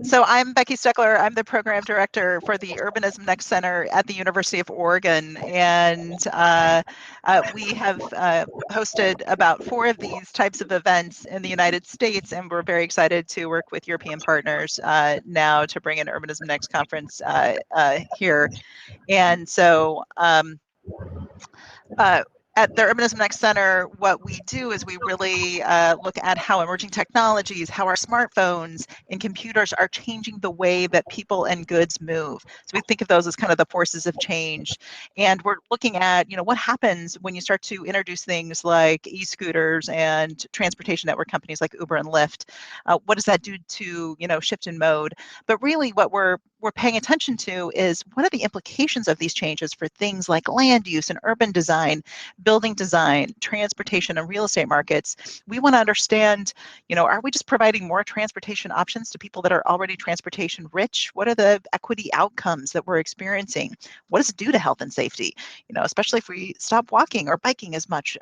So I'm Becky Steckler. I'm the program director for the Urbanism Next Center at the University of Oregon, and we have hosted about 4 of these types of events in the United States, and we're very excited to work with European partners now to bring an Urbanism Next conference here. And so at the Urbanism Next Center, what we do is we really look at how emerging technologies, how our smartphones and computers are changing the way that people and goods move. So we think of those as kind of the forces of change. And we're looking at, what happens when you start to introduce things like e-scooters and transportation network companies like Uber and Lyft. What does that do to, shift in mode? But really what we're paying attention to is what are the implications of these changes for things like land use and urban design, building design, transportation, and real estate markets. We want to understand, are we just providing more transportation options to people that are already transportation rich? What are the equity outcomes that we're experiencing? What does it do to health and safety? Especially if we stop walking or biking as much,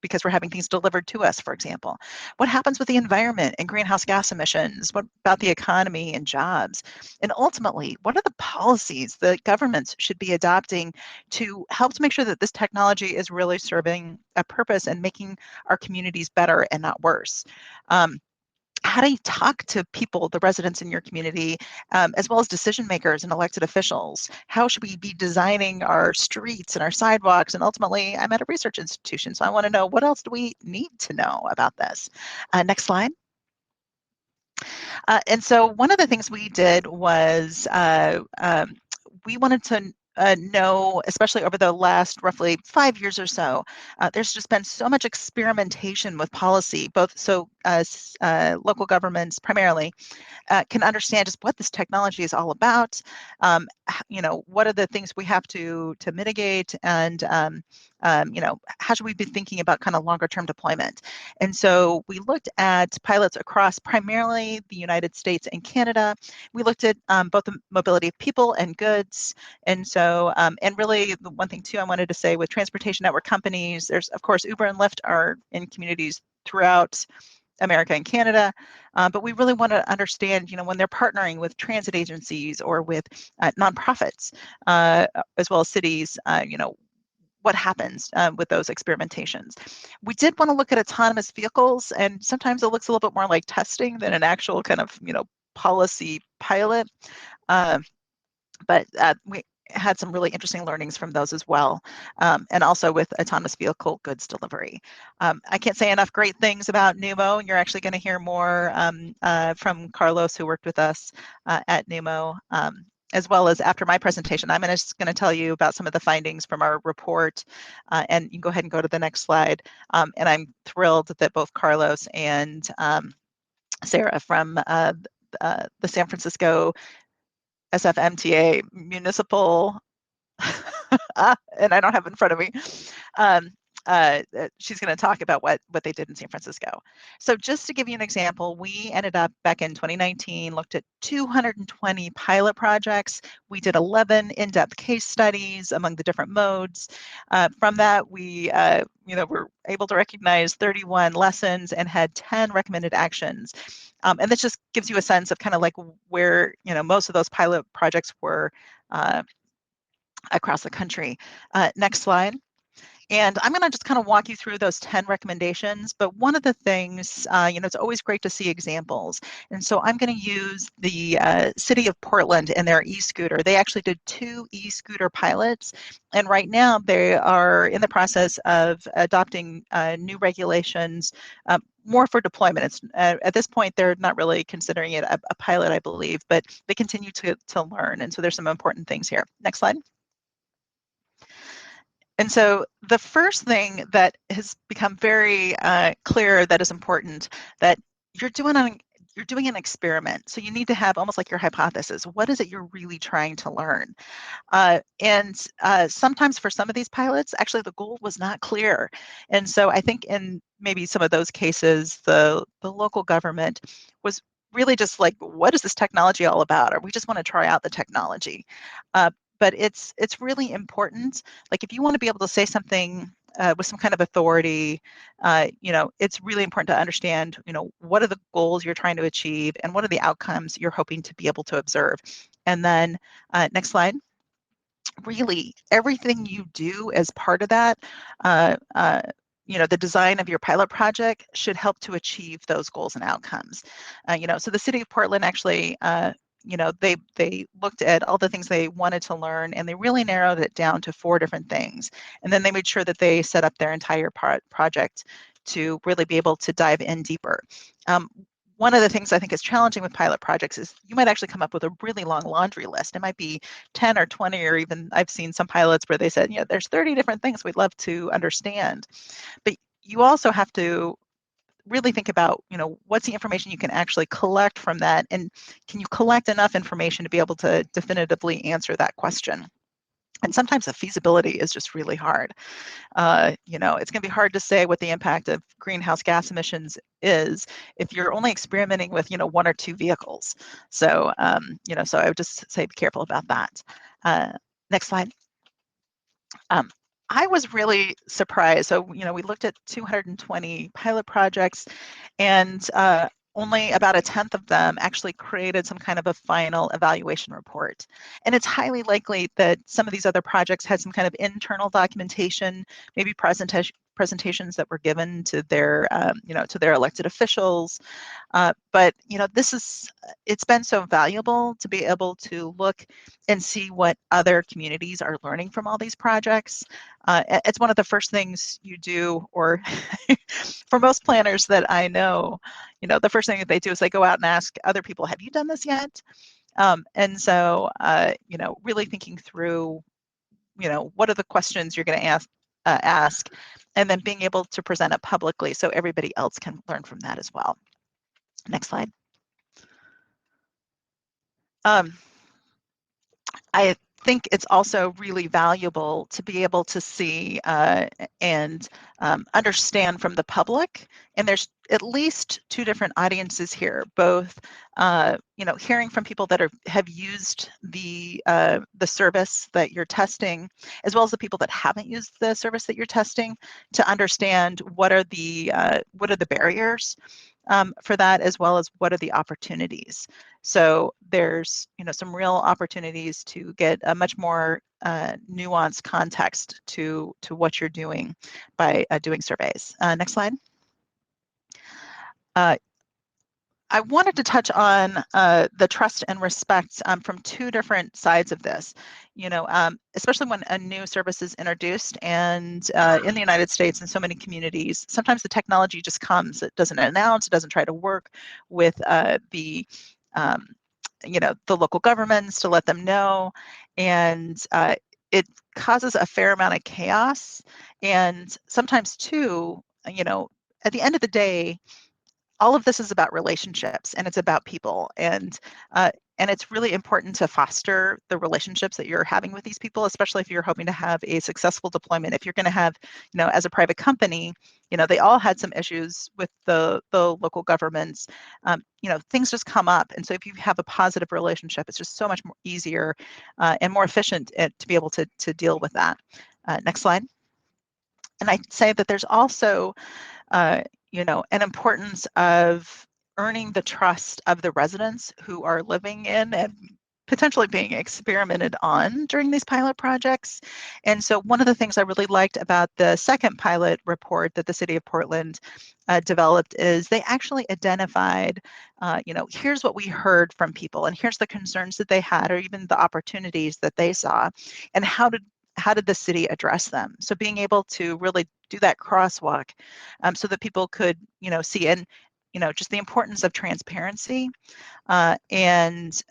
because we're having things delivered to us, for example. What happens with the environment and greenhouse gas emissions? What about the economy and jobs? And ultimately, what are the policies that governments should be adopting to help to make sure that this technology is really serving a purpose and making our communities better and not worse? How do you talk to people, the residents in your community, as well as decision makers and elected officials? How should we be designing our streets and our sidewalks? And ultimately, I'm at a research institution, so I want to know what else do we need to know about this? Next slide. And so one of the things we did was we wanted to know, especially over the last roughly 5 years or so, there's just been so much experimentation with policy, both so local governments primarily can understand just what this technology is all about, what are the things we have to mitigate, and how should we be thinking about kind of longer term deployment? And so we looked at pilots across primarily the United States and Canada. We looked at both the mobility of people and goods. And so, and really the one thing too I wanted to say with transportation network companies, there's of course Uber and Lyft are in communities throughout America and Canada, but we really want to understand, when they're partnering with transit agencies or with nonprofits, as well as cities, what happens with those experimentations. We did want to look at autonomous vehicles, and sometimes it looks a little bit more like testing than an actual kind of, policy pilot. But we had some really interesting learnings from those as well, and also with autonomous vehicle goods delivery. I can't say enough great things about NUMO, and you're actually going to hear more from Carlos, who worked with us at NUMO, as well as after my presentation. I'm just going to tell you about some of the findings from our report, and you can go ahead and go to the next slide. And I'm thrilled that both Carlos and Sarah from the San Francisco SFMTA Municipal, and I don't have it in front of me. She's going to talk about what they did in San Francisco. So just to give you an example, we ended up back in 2019, looked at 220 pilot projects. We did 11 in-depth case studies among the different modes. From that, we were able to recognize 31 lessons and had 10 recommended actions. And this just gives you a sense of kind of like where, most of those pilot projects were across the country. Next slide. And I'm going to just kind of walk you through those 10 recommendations. But one of the things, it's always great to see examples. And so I'm going to use the city of Portland and their e-scooter. They actually did 2 e-scooter pilots. And right now they are in the process of adopting new regulations, more for deployment. It's, at this point, they're not really considering it a pilot, I believe, but they continue to learn. And so there's some important things here. Next slide. And so the first thing that has become very clear that is important, that you're doing an experiment. So you need to have almost like your hypothesis. What is it you're really trying to learn? And sometimes for some of these pilots, actually the goal was not clear. And so I think in maybe some of those cases, the local government was really just like, what is this technology all about? Or we just want to try out the technology. But it's really important. Like if you want to be able to say something with some kind of authority, it's really important to understand, what are the goals you're trying to achieve and what are the outcomes you're hoping to be able to observe. And then next slide. Really, everything you do as part of that, the design of your pilot project should help to achieve those goals and outcomes. So the city of Portland actually, they looked at all the things they wanted to learn, and they really narrowed it down to 4 different things. And then they made sure that they set up their entire project to really be able to dive in deeper. One of the things I think is challenging with pilot projects is you might actually come up with a really long laundry list. It might be 10 or 20, or even I've seen some pilots where they said, there's 30 different things we'd love to understand. But you also have to really think about, what's the information you can actually collect from that, and can you collect enough information to be able to definitively answer that question? And sometimes the feasibility is just really hard. It's going to be hard to say what the impact of greenhouse gas emissions is if you're only experimenting with, 1 or 2 vehicles. So, so I would just say be careful about that. Next slide. I was really surprised. So, we looked at 220 pilot projects, and only about 1/10 of them actually created some kind of a final evaluation report. And it's highly likely that some of these other projects had some kind of internal documentation, maybe presentations that were given to their, to their elected officials. But it's been so valuable to be able to look and see what other communities are learning from all these projects. It's one of the first things you do, or for most planners that I know, the first thing that they do is they go out and ask other people, have you done this yet? And so, really thinking through, what are the questions you're going to ask, and then being able to present it publicly so everybody else can learn from that as well. Next slide. I think it's also really valuable to be able to see and understand from the public. And there's at least 2 different audiences here, both hearing from people that have used the service that you're testing, as well as the people that haven't used the service that you're testing, to understand what are the barriers for that, as well as what are the opportunities. So there's some real opportunities to get a much more nuanced context to what you're doing by doing surveys. Next slide. I wanted to touch on the trust and respect from 2 different sides of this. Especially when a new service is introduced, and in the United States and so many communities, sometimes the technology just comes. It doesn't announce, it doesn't try to work with the local governments to let them know, and it causes a fair amount of chaos. And sometimes too, at the end of the day, all of this is about relationships, and it's about people, and it's really important to foster the relationships that you're having with these people, especially if you're hoping to have a successful deployment. If you're going to have, as a private company, they all had some issues with the local governments. Things just come up, and so if you have a positive relationship, it's just so much more easier and more efficient to be able to deal with that. Next slide. And I'd say that there's also an importance of earning the trust of the residents who are living in and potentially being experimented on during these pilot projects. And so one of the things I really liked about the second pilot report that the city of Portland developed is they actually identified, here's what we heard from people, and here's the concerns that they had, or even the opportunities that they saw, and how did the city address them? So being able to really do that crosswalk so that people could, see, and, just the importance of transparency and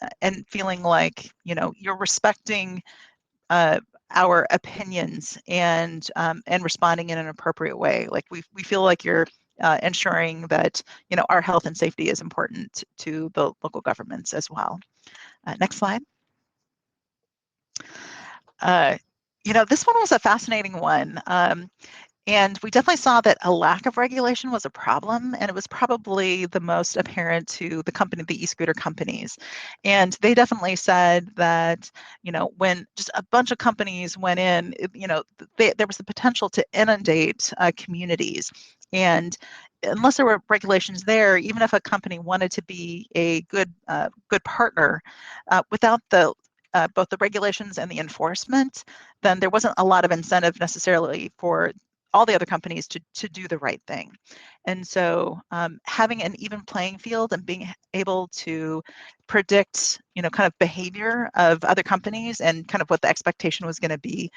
feeling like, you're respecting our opinions and responding in an appropriate way. Like we feel like you're ensuring that, our health and safety is important to the local governments as well. Next slide. This one was a fascinating one. And we definitely saw that a lack of regulation was a problem, and it was probably the most apparent to the company, the e-scooter companies. And they definitely said that, when just a bunch of companies went in, there was the potential to inundate communities. And unless there were regulations there, even if a company wanted to be a good partner, without the both the regulations and the enforcement, then there wasn't a lot of incentive necessarily for all the other companies to do the right thing. And so having an even playing field and being able to predict, kind of behavior of other companies and kind of what the expectation was going to be,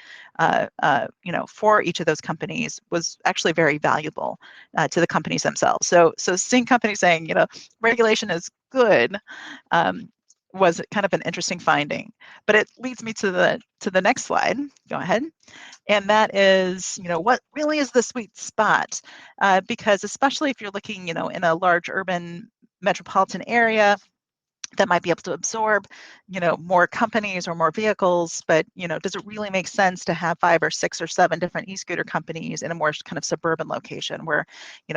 for each of those companies was actually very valuable to the companies themselves. So seeing companies saying, regulation is good, was kind of an interesting finding. But it leads me to the next slide. Go ahead. And that is, what really is the sweet spot? Because especially if you're looking, in a large urban metropolitan area that might be able to absorb, more companies or more vehicles, but, does it really make sense to have 5 or 6 or 7 different e-scooter companies in a more kind of suburban location where,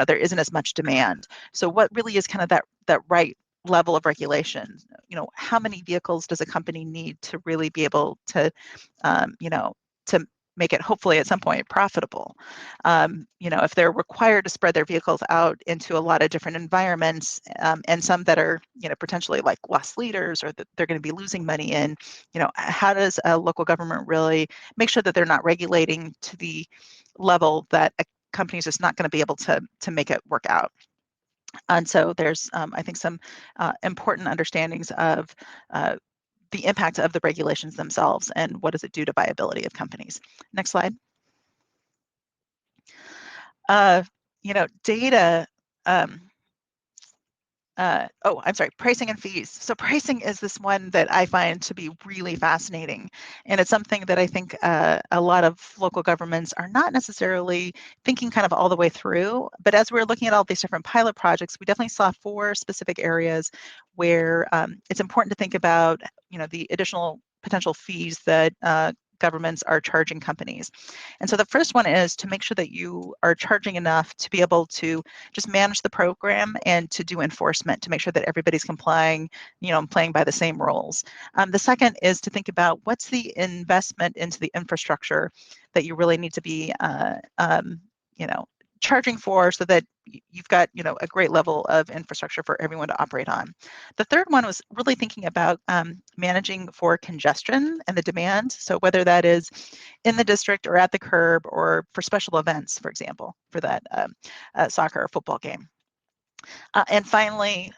there isn't as much demand? So what really is kind of that right level of regulation? How many vehicles does a company need to really be able to, to make it hopefully at some point profitable? If they're required to spread their vehicles out into a lot of different environments, and some that are, potentially like loss leaders or that they're going to be losing money in, how does a local government really make sure that they're not regulating to the level that a company is just not going to be able to make it work out? And so there's, I think, some important understandings of the impact of the regulations themselves and what does it do to viability of companies. Next slide. Data. I'm sorry, pricing and fees. So pricing is this one that I find to be really fascinating. And it's something that I think a lot of local governments are not necessarily thinking kind of all the way through. But as we're looking at all these different pilot projects, we definitely saw 4 specific areas where it's important to think about, the additional potential fees that governments are charging companies. And so the first one is to make sure that you are charging enough to be able to just manage the program and to do enforcement to make sure that everybody's complying, and playing by the same rules. The second is to think about what's the investment into the infrastructure that you really need to be, charging for so that you've got, a great level of infrastructure for everyone to operate on. The third one was really thinking about managing for congestion and the demand. So whether that is in the district or at the curb or for special events, for example, for that soccer or football game. And finally,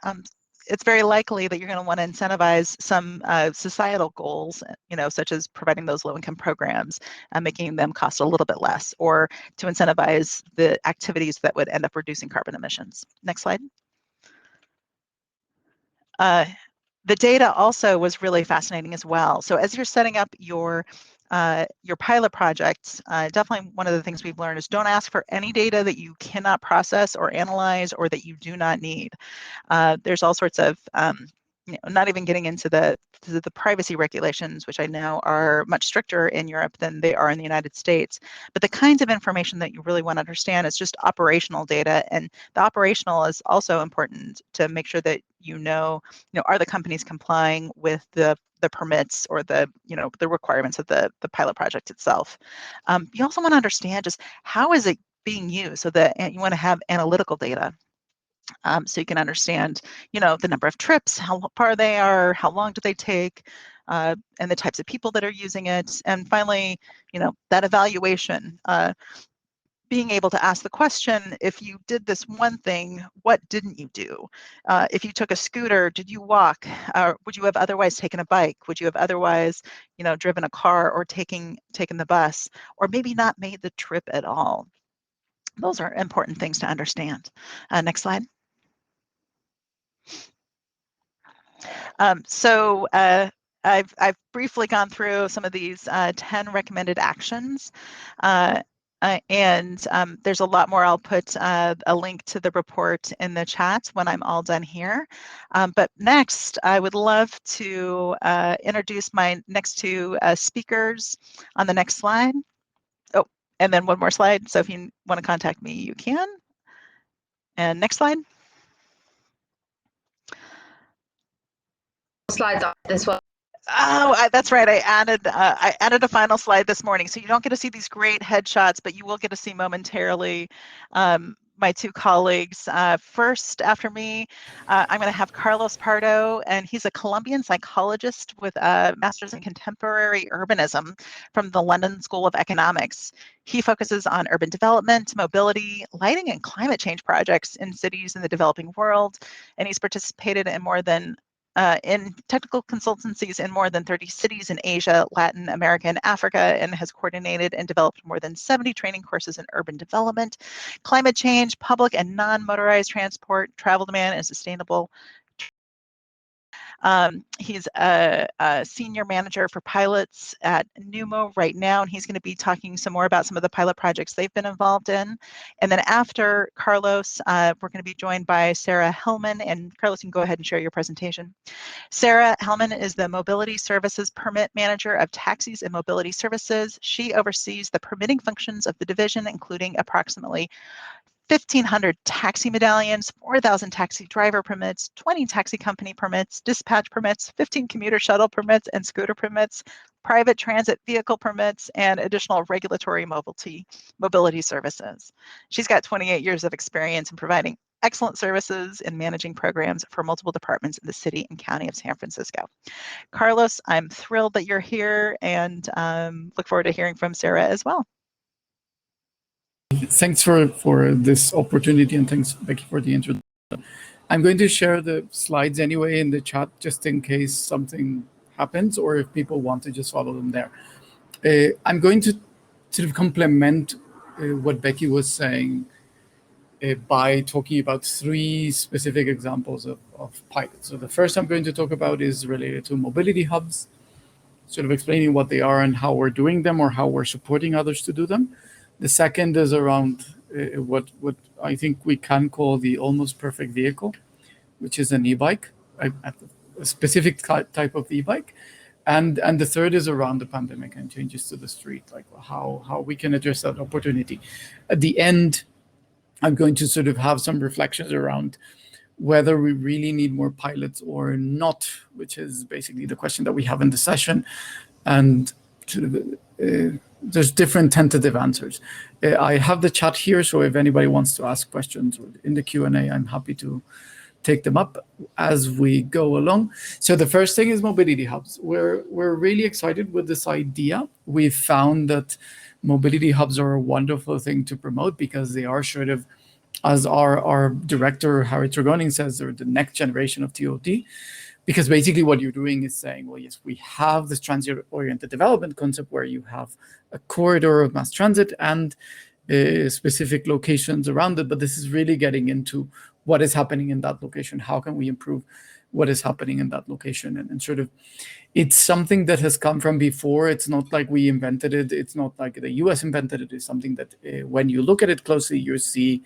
it's very likely that you're going to want to incentivize some societal goals, such as providing those low-income programs, making them cost a little bit less, or to incentivize the activities that would end up reducing carbon emissions. Next slide. The data also was really fascinating as well. So as you're setting up your pilot projects, definitely one of the things we've learned is don't ask for any data that you cannot process or analyze or that you do not need. There's all sorts of, not even getting into the privacy regulations, which I know are much stricter in Europe than they are in the United States. But the kinds of information that you really want to understand is just operational data. And the operational is also important to make sure that are the companies complying with the permits or the requirements of the pilot project itself. You also want to understand just how is it being used, so that you want to have analytical data. So you can understand, the number of trips, how far they are, how long do they take, and the types of people that are using it. And finally, that evaluation, being able to ask the question, if you did this one thing, what didn't you do? If you took a scooter, did you walk? Would you have otherwise taken a bike? Would you have otherwise, driven a car or taken the bus, or maybe not made the trip at all? Those are important things to understand. Next slide. So I've briefly gone through some of these 10 recommended actions, and there's a lot more. I'll put a link to the report in the chat when I'm all done here. But next, I would love to introduce my next 2 speakers on the next slide. Oh, And then one more slide. So if you want to contact me, you can. And next slide. Slides on this one. Oh, that's right. I added a final slide this morning, so you don't get to see these great headshots, but you will get to see momentarily my two colleagues. First, after me, I'm going to have Carlos Pardo, and he's a Colombian psychologist with a master's in contemporary urbanism from the London School of Economics. He focuses on urban development, mobility, lighting, and climate change projects in cities in the developing world, and he's participated in more than in technical consultancies in more than 30 cities in Asia, Latin America, and Africa, and has coordinated and developed more than 70 training courses in urban development, climate change, public and non-motorized transport, travel demand, and sustainable. He's a senior manager for pilots at NUMO right now, and he's going to be talking some more about some of the pilot projects they've been involved in. And then after Carlos, we're going to be joined by Sarah Hellman, and Carlos, you can go ahead and share your presentation. Sarah Hellman is the Mobility Services Permit Manager of Taxis and Mobility Services. She oversees the permitting functions of the division, including approximately 1,500 taxi medallions, 4,000 taxi driver permits, 20 taxi company permits, dispatch permits, 15 commuter shuttle permits and scooter permits, private transit vehicle permits, and additional regulatory mobility services. She's got 28 years of experience in providing excellent services and managing programs for multiple departments in the city and county of San Francisco. Carlos, I'm thrilled that you're here and look forward to hearing from Sarah as well. Thanks for this opportunity, and thanks, Becky, for the introduction. I'm going to share the slides anyway in the chat, just in case something happens or if people want to just follow them there. I'm going to sort of complement what Becky was saying by talking about three specific examples of pilots. So the first I'm going to talk about is related to mobility hubs, sort of explaining what they are and how we're doing them or how we're supporting others to do them. The second is around what I think we can call the almost perfect vehicle, which is an e-bike, a specific type of e-bike. And the third is around the pandemic and changes to the street, like how we can address that opportunity. At the end, I'm going to sort of have some reflections around whether we really need more pilots or not, which is basically the question that we have in the session. And sort of there's different tentative answers. I have the chat here, so if anybody wants to ask questions in the Q&A, I'm happy to take them up as we go along. So the first thing is mobility hubs. We're really excited with this idea. We found that mobility hubs are a wonderful thing to promote because they are sort of, as our director, Harry Tregoning, says, they're the next generation of TOT. Because basically what you're doing is saying, well, yes, we have this transit-oriented development concept where you have a corridor of mass transit and specific locations around it, but this is really getting into what is happening in that location. How can we improve what is happening in that location? And sort of, it's something that has come from before. It's not like we invented it. It's not like the US invented it. It's something that when you look at it closely, you see,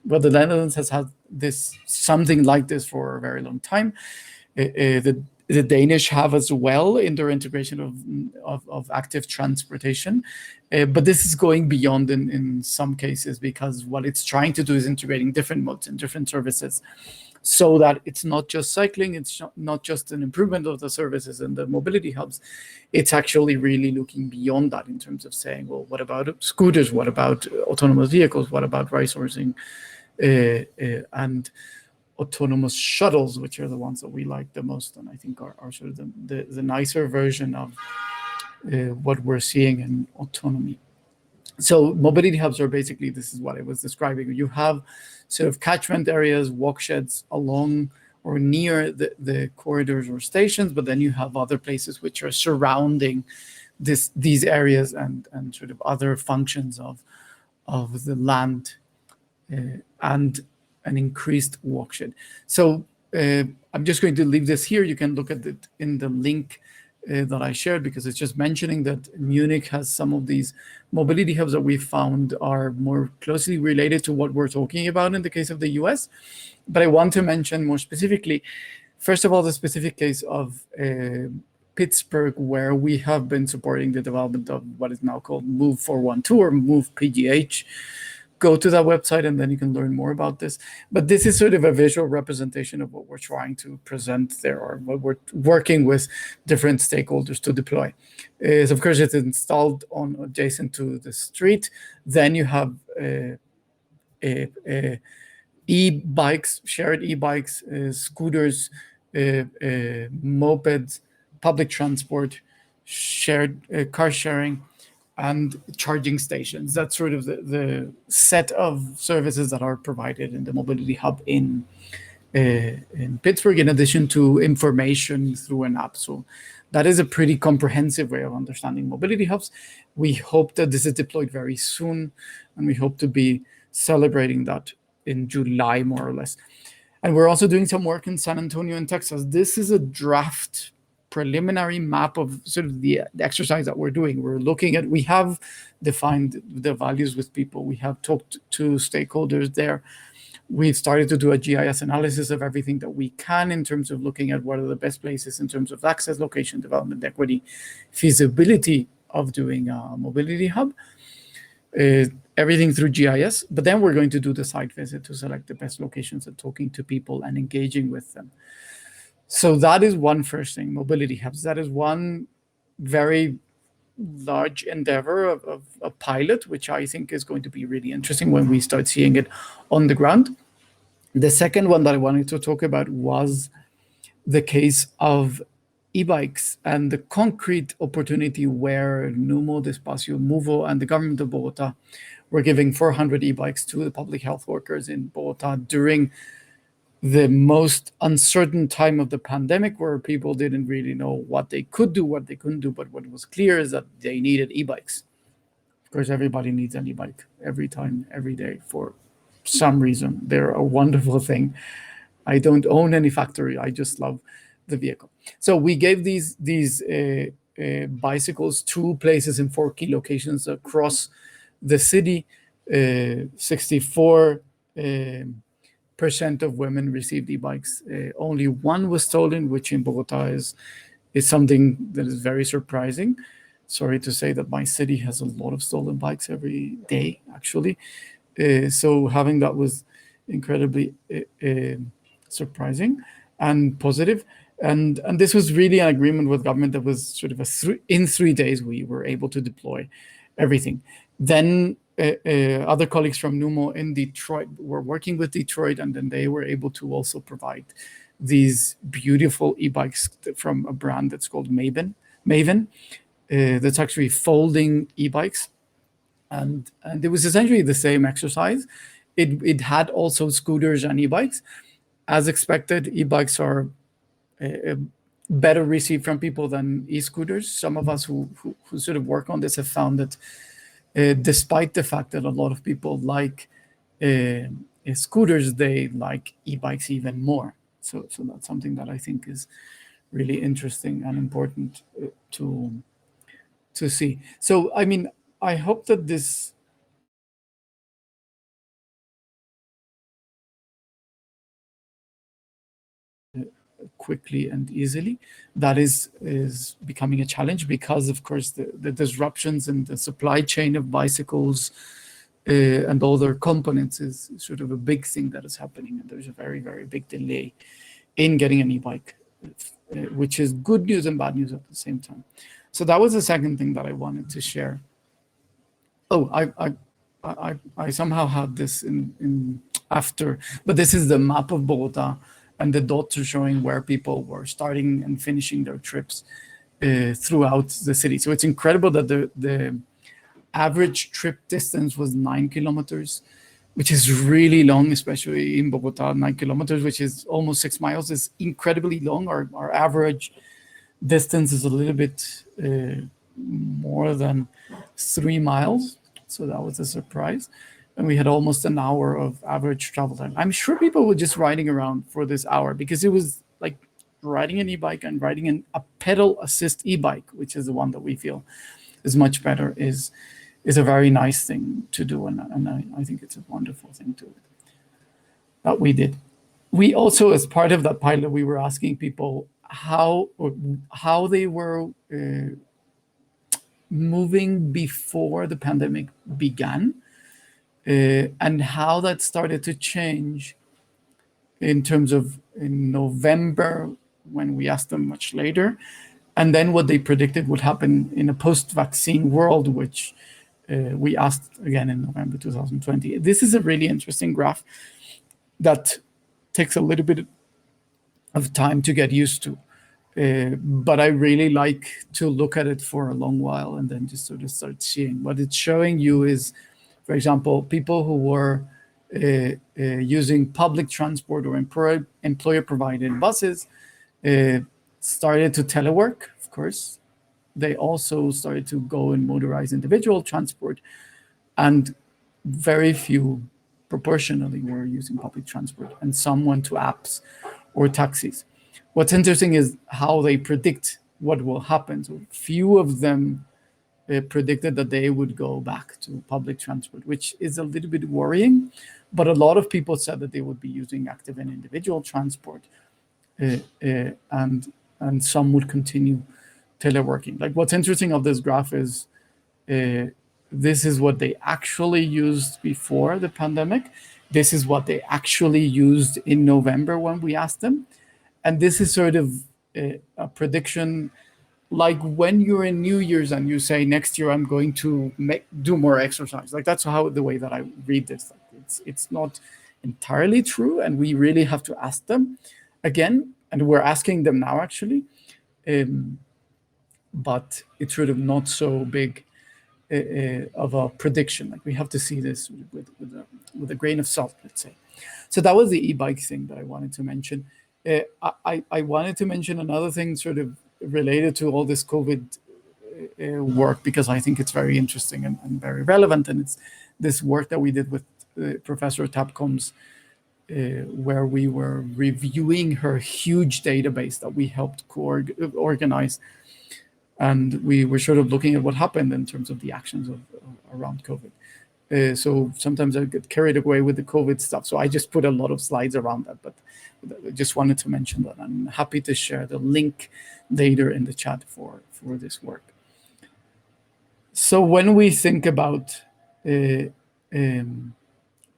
well, the Netherlands has had something like this for a very long time. The Danish have as well in their integration of active transportation. But this is going beyond in some cases, because what it's trying to do is integrating different modes and different services so that it's not just cycling, it's not just an improvement of the services and the mobility hubs. It's actually really looking beyond that in terms of saying, well, what about scooters? What about autonomous vehicles? What about ride sourcing? And autonomous shuttles, which are the ones that we like the most, and I think are sort of the nicer version of what we're seeing in autonomy. So mobility hubs are basically, this is what I was describing. You have sort of catchment areas, walk sheds along or near the corridors or stations, but then you have other places which are surrounding these areas and sort of other functions of the land and an increased walk shed. So I'm just going to leave this here. You can look at it in the link that I shared, because it's just mentioning that Munich has some of these mobility hubs that we found are more closely related to what we're talking about in the case of the US. But I want to mention more specifically, first of all, the specific case of Pittsburgh, where we have been supporting the development of what is now called Move 412 or Move PGH. Go to that website and then you can learn more about this. But this is sort of a visual representation of what we're trying to present there, or what we're working with different stakeholders to deploy. Is of course it's installed on adjacent to the street. Then you have e-bikes, shared e-bikes, scooters, mopeds, public transport, shared car sharing, and charging stations. That's sort of the set of services that are provided in the mobility hub in Pittsburgh, in addition to information through an app. So that is a pretty comprehensive way of understanding mobility hubs. We hope that this is deployed very soon, and we hope to be celebrating that in July, more or less. And we're also doing some work in San Antonio in Texas. This is a draft preliminary map of sort of the exercise that we're doing. We have defined the values with people. We have talked to stakeholders there. We've started to do a GIS analysis of everything that we can in terms of looking at what are the best places in terms of access, location, development, equity, feasibility of doing a mobility hub. Everything through GIS, but then we're going to do the site visit to select the best locations and talking to people and engaging with them. So that is one first thing, mobility hubs. That is one very large endeavor of a pilot, which I think is going to be really interesting when we start seeing it on the ground. The second one that I wanted to talk about was the case of e-bikes and the concrete opportunity where NUMO, Despacio, Movo, and the government of Bogota were giving 400 e-bikes to the public health workers in Bogota during the most uncertain time of the pandemic, where people didn't really know what they could do, what they couldn't do. But what was clear is that they needed e-bikes. Of course, everybody needs an e-bike every time, every day, for some reason. They're a wonderful thing. I don't own any factory. I just love the vehicle. So we gave these bicycles to places in 4 key locations across the city. 64% of women received e-bikes. Only one was stolen, which in Bogota is something that is very surprising. Sorry to say that my city has a lot of stolen bikes every day, actually. So having that was incredibly surprising and positive. And this was really an agreement with government that was sort of in 3 days we were able to deploy everything. Then other colleagues from NUMO in Detroit were working with Detroit, and then they were able to also provide these beautiful e-bikes from a brand that's called Maven. That's actually folding e-bikes. And it was essentially the same exercise. It had also scooters and e-bikes. As expected, e-bikes are better received from people than e-scooters. Some of us who sort of work on this have found that despite the fact that a lot of people like scooters, they like e-bikes even more. So that's something that I think is really interesting and important to see. So, I mean, I hope that this quickly and easily. That is becoming a challenge because, of course, the disruptions in the supply chain of bicycles and all their components is sort of a big thing that is happening. And there's a very, very big delay in getting an e-bike, which is good news and bad news at the same time. So that was the second thing that I wanted to share. Oh, I somehow had this in after, but this is the map of Bogota, and the dots are showing where people were starting and finishing their trips throughout the city. So it's incredible that the average trip distance was 9 kilometers, which is really long, especially in Bogota. 9 kilometers, which is almost 6 miles, is incredibly long. Our average distance is a little bit more than 3 miles. So that was a surprise. And we had almost an hour of average travel time. I'm sure people were just riding around for this hour because it was like riding an e-bike and riding a pedal assist e-bike, which is the one that we feel is much better, is a very nice thing to do. And I think it's a wonderful thing to that we did. We also, as part of that pilot, we were asking people, how they were moving before the pandemic began, and how that started to change in terms of in November, when we asked them much later, and then what they predicted would happen in a post-vaccine world, which we asked again in November 2020. This is a really interesting graph that takes a little bit of time to get used to. But I really like to look at it for a long while and then just sort of start seeing. What it's showing you is, for example, people who were using public transport or employer-provided buses started to telework, of course. They also started to go and motorize individual transport, and very few proportionally were using public transport, and some went to apps or taxis. What's interesting is how they predict what will happen. So few of them predicted that they would go back to public transport, which is a little bit worrying. But a lot of people said that they would be using active and individual transport, and some would continue teleworking. Like, what's interesting of this graph is this is what they actually used before the pandemic. This is what they actually used in November when we asked them. And this is sort of a prediction, like when you're in New Year's and you say, next year I'm going to do more exercise. Like, that's how the way that I read this. Like, it's not entirely true, and we really have to ask them again, and we're asking them now actually. But it's sort of not so big of a prediction. Like, we have to see this with a grain of salt, let's say. So that was the e-bike thing that I wanted to mention. I wanted to mention another thing sort of related to all this COVID work, because I think it's very interesting and very relevant. And it's this work that we did with Professor Tapcom's, where we were reviewing her huge database that we helped organize. And we were sort of looking at what happened in terms of the actions around COVID. So sometimes I get carried away with the COVID stuff. So I just put a lot of slides around that, but I just wanted to mention that. I'm happy to share the link later in the chat for this work. So when we think about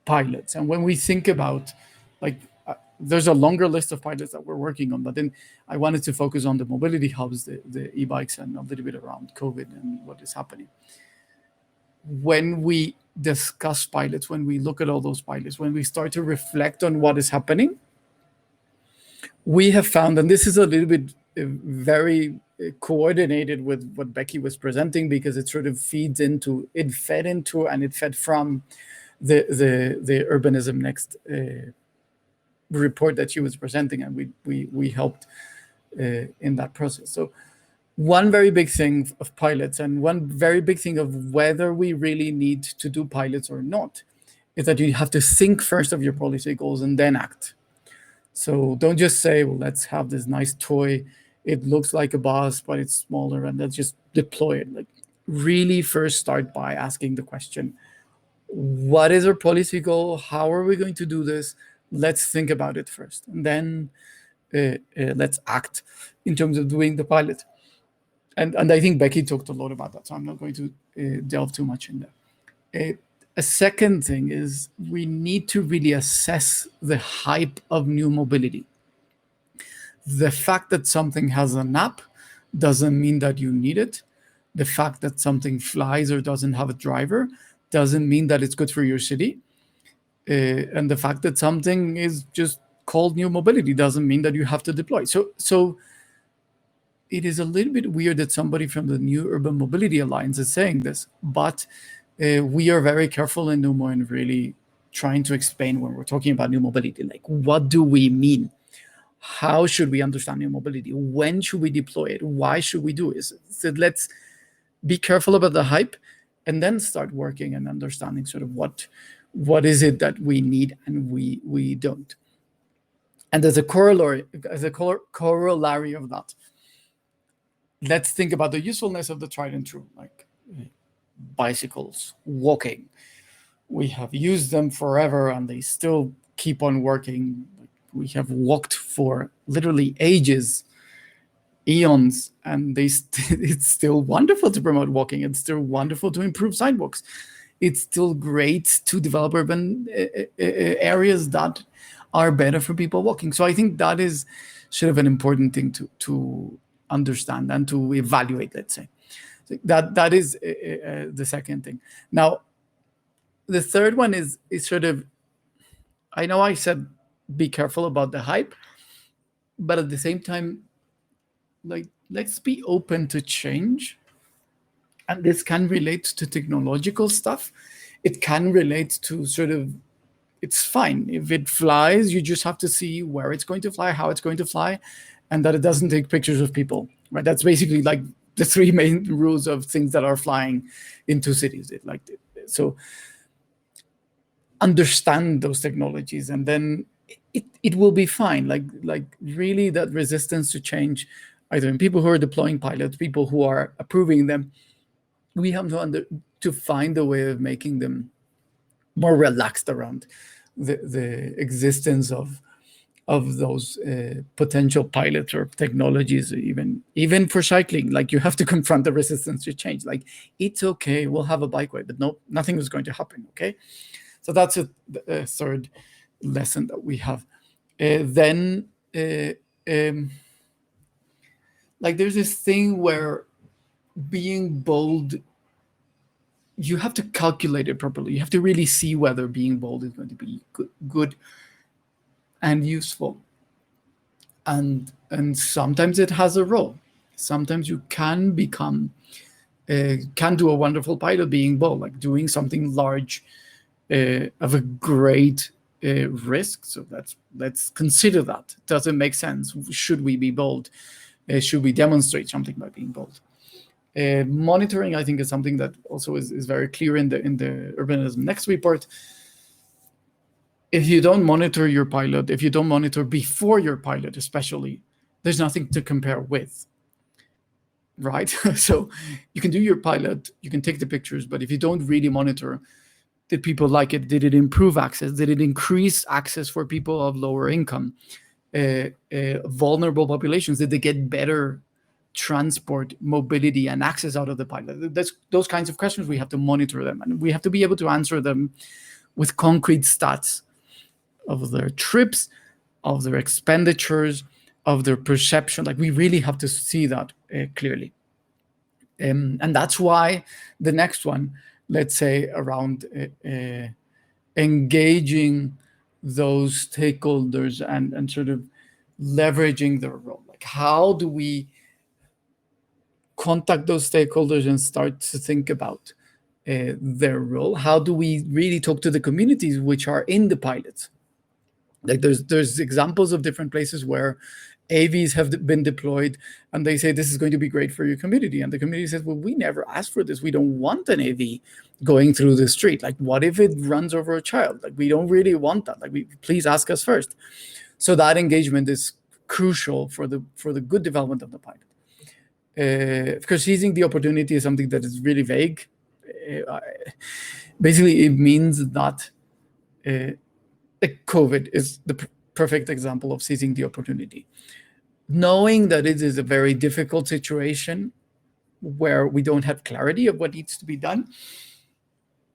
pilots, and when we think about, like, there's a longer list of pilots that we're working on, but then I wanted to focus on the mobility hubs, the e-bikes, and a little bit around COVID and what is happening. When we discuss pilots, when we look at all those pilots, when we start to reflect on what is happening, we have found, and this is a little bit very coordinated with what Becky was presenting, because it sort of fed into, and it fed from the Urbanism Next report that she was presenting, and we helped in that process. So one very big thing of pilots, and one very big thing of whether we really need to do pilots or not, is that you have to think first of your policy goals and then act. So don't just say, well, let's have this nice toy. It looks like a bus, but it's smaller, and let's just deploy it. Like, really first start by asking the question, what is our policy goal? How are we going to do this? Let's think about it first, and then let's act in terms of doing the pilot. And I think Becky talked a lot about that, so I'm not going to delve too much in there. A second thing is we need to really assess the hype of new mobility. The fact that something has an app doesn't mean that you need it. The fact that something flies or doesn't have a driver doesn't mean that it's good for your city. And the fact that something is just called new mobility doesn't mean that you have to deploy. So it is a little bit weird that somebody from the New Urban Mobility Alliance is saying this, but we are very careful in NUMO and really trying to explain when we're talking about new mobility, like, what do we mean? How should we understand new mobility? When should we deploy it? Why should we do it? So let's be careful about the hype, and then start working and understanding sort of what is it that we need and we don't. And as a corollary of that, let's think about the usefulness of the tried and true, like bicycles, walking. We have used them forever, and they still keep on working. We have walked for literally ages eons, and it's still wonderful to promote walking. It's still wonderful to improve sidewalks. It's still great to develop urban areas that are better for people walking. So I think that is sort of an important thing to understand and to evaluate. Let's say that is the second thing. Now, the third one is sort of, I know I said be careful about the hype, but at the same time, like, let's be open to change. And this can relate to technological stuff. It can relate to sort of, it's fine if it flies, you just have to see where it's going to fly, how it's going to fly, and that it doesn't take pictures of people, right? That's basically like the three main rules of things that are flying into cities. So understand those technologies, and then it will be fine. Like really, that resistance to change, either in people who are deploying pilots, people who are approving them, we have to find a way of making them more relaxed around the existence of those potential pilots or technologies. Even for cycling, like, you have to confront the resistance to change. Like, it's okay, we'll have a bikeway, but no, nothing is going to happen. Okay, so that's a third lesson that we have. Then like, there's this thing where being bold, you have to calculate it properly. You have to really see whether being bold is going to be good and useful. And sometimes it has a role. Sometimes you can do a wonderful pilot being bold, like doing something large of a great risk. So let's consider that. Does it make sense? Should we be bold? Should we demonstrate something by being bold? Monitoring, I think, is something that also is very clear in the Urbanism Next report. If you don't monitor your pilot, if you don't monitor before your pilot, especially, there's nothing to compare with, right? So you can do your pilot, you can take the pictures, but if you don't really monitor, did people like it? Did it improve access? Did it increase access for people of lower income, vulnerable populations? Did they get better transport, mobility, and access out of the pilot? That's those kinds of questions. We have to monitor them, and we have to be able to answer them with concrete stats of their trips, of their expenditures, of their perception. Like, we really have to see that clearly. And that's why the next one, let's say, around engaging those stakeholders and sort of leveraging their role. Like, how do we contact those stakeholders and start to think about their role? How do we really talk to the communities which are in the pilots? Like, there's examples of different places where AVs have been deployed, and they say this is going to be great for your community, and the community says, well, we never asked for this. We don't want an AV going through the street. Like, what if it runs over a child? Like, we don't really want that. Like, please ask us first. So that engagement is crucial for the good development of the pilot. Of course, seizing the opportunity is something that is really vague. Basically, it means that COVID is the perfect example of seizing the opportunity. Knowing that it is a very difficult situation where we don't have clarity of what needs to be done,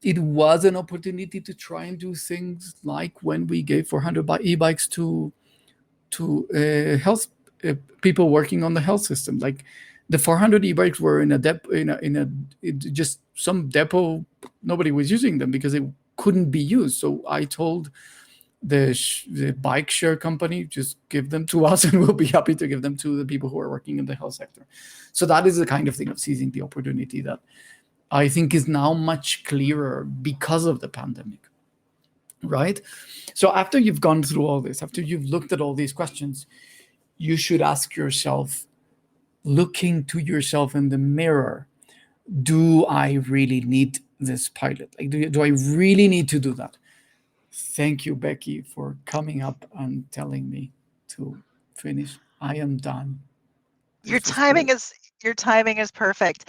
it was an opportunity to try and do things like when we gave 400 e-bikes to health people working on the health system. Like, the 400 e-bikes were in a just some depot. Nobody was using them because they couldn't be used. So I told the bike share company, just give them to us and we'll be happy to give them to the people who are working in the health sector. So that is the kind of thing of seizing the opportunity that I think is now much clearer because of the pandemic, right? So after you've gone through all this, after you've looked at all these questions, you should ask yourself, looking to yourself in the mirror, do I really need this pilot? Like, do I really need to do that? Thank you, Becky, for coming up and telling me to finish. I am done. Your timing is perfect.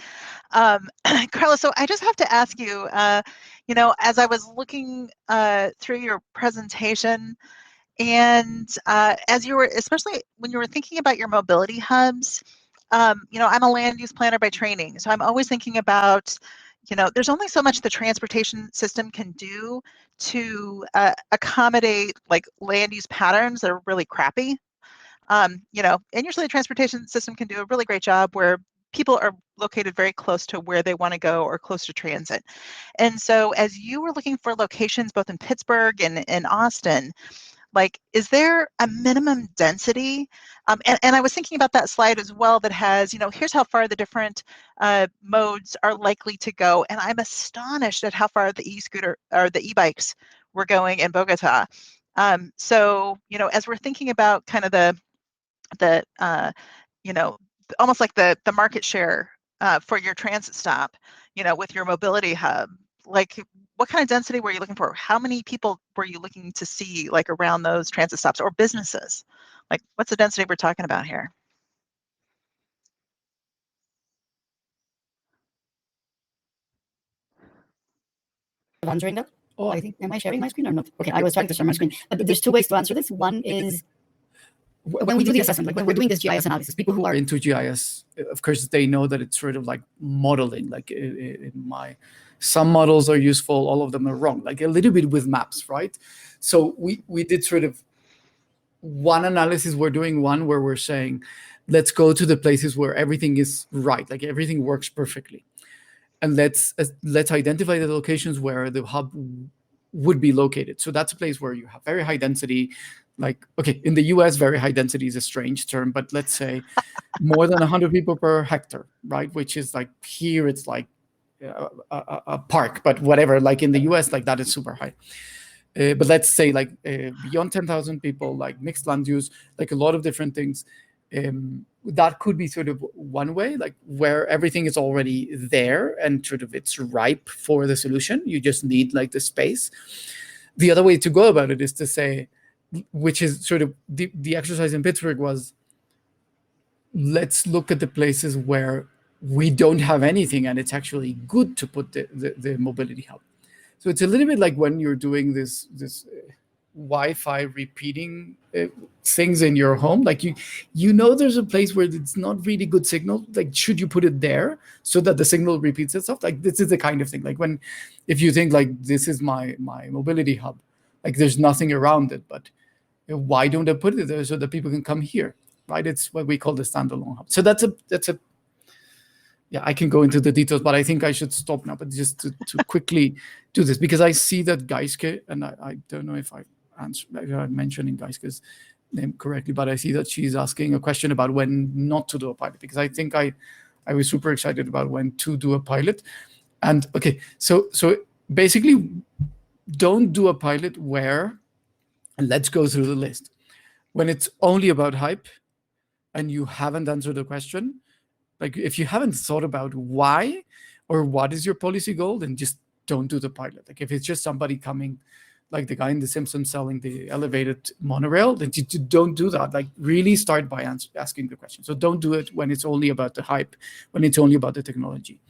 Carlos, so I just have to ask you, as I was looking through your presentation, and as you were, especially when you were thinking about your mobility hubs, I'm a land use planner by training, so I'm always thinking about, there's only so much the transportation system can do to accommodate like land use patterns that are really crappy. And usually the transportation system can do a really great job where people are located very close to where they want to go or close to transit. And so as you were looking for locations both in Pittsburgh and in Austin, like, is there a minimum density? And I was thinking about that slide as well that has, here's how far the different modes are likely to go. And I'm astonished at how far the e-scooter or the e-bikes were going in Bogota. So, as we're thinking about kind of the you know, almost like the market share for your transit stop, with your mobility hub, like what kind of density were you looking for? How many people were you looking to see like around those transit stops or businesses? Like what's the density we're talking about here? Answering that? Oh, I think, am I sharing my screen or not? Okay, I was trying to share my screen. But there's two ways to answer this. One is when we do the assessment, like when we're doing this GIS analysis, people who are into GIS, of course, they know that it's sort of like modeling. Like some models are useful, all of them are wrong. Like a little bit with maps, right? So we did sort of one analysis. We're doing one where we're saying, let's go to the places where everything is right, like everything works perfectly, and let's identify the locations where the hub would be located. So that's a place where you have very high density. Like, okay, in the US, very high density is a strange term, but let's say more than 100 people per hectare, right? Which is like here, it's like a park, but whatever. Like in the US, like that is super high. But let's say like beyond 10,000 people, like mixed land use, like a lot of different things. That could be sort of one way, like where everything is already there and sort of it's ripe for the solution. You just need like the space. The other way to go about it is to say, which is sort of the exercise in Pittsburgh was, let's look at the places where we don't have anything and it's actually good to put the mobility hub. So it's a little bit like when you're doing this Wi-Fi repeating things in your home. Like there's a place where it's not really good signal. Like should you put it there so that the signal repeats itself? Like this is the kind of thing. Like if you think like this is my mobility hub, like there's nothing around it, but why don't I put it there so that people can come here, right? It's what we call the standalone hub. So that's a yeah, I can go into the details, but I think I should stop now. But just to quickly do this, because I see that Geiske, and I don't know if I'm mentioning Geiske's name correctly, but I see that she's asking a question about when not to do a pilot, because I think I was super excited about when to do a pilot. And okay, so basically, don't do a pilot where, and let's go through the list, when it's only about hype and you haven't answered the question. Like if you haven't thought about why or what is your policy goal, then just don't do the pilot. Like if it's just somebody coming, like the guy in The Simpsons selling the elevated monorail, then you don't do that. Like really start by asking the question. So don't do it when it's only about the hype, when it's only about the technology.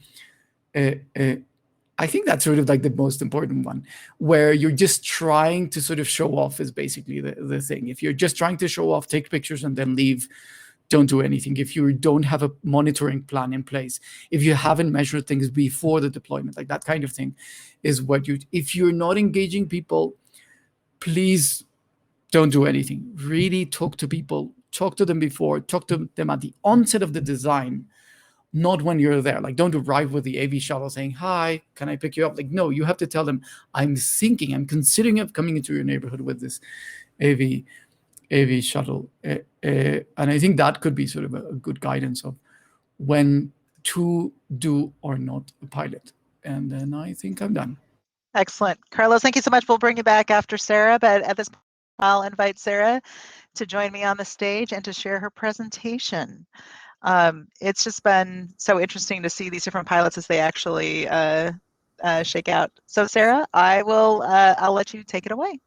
I think that's sort of like the most important one, where you're just trying to sort of show off is basically the thing. If you're just trying to show off, take pictures and then leave, don't do anything. If you don't have a monitoring plan in place, if you haven't measured things before the deployment, like that kind of thing is what if you're not engaging people, please don't do anything. Really talk to people, talk to them before, talk to them at the onset of the design, not when you're there. Like don't arrive with the AV shuttle saying, hi, can I pick you up? Like, no, you have to tell them, I'm considering of coming into your neighborhood with this AV shuttle. And I think that could be sort of a good guidance of when to do or not a pilot. And then I think I'm done. Excellent. Carlos, thank you so much. We'll bring you back after Sarah, but at this point, I'll invite Sarah to join me on the stage and to share her presentation. It's just been so interesting to see these different pilots as they actually shake out. So Sarah, I'll let you take it away.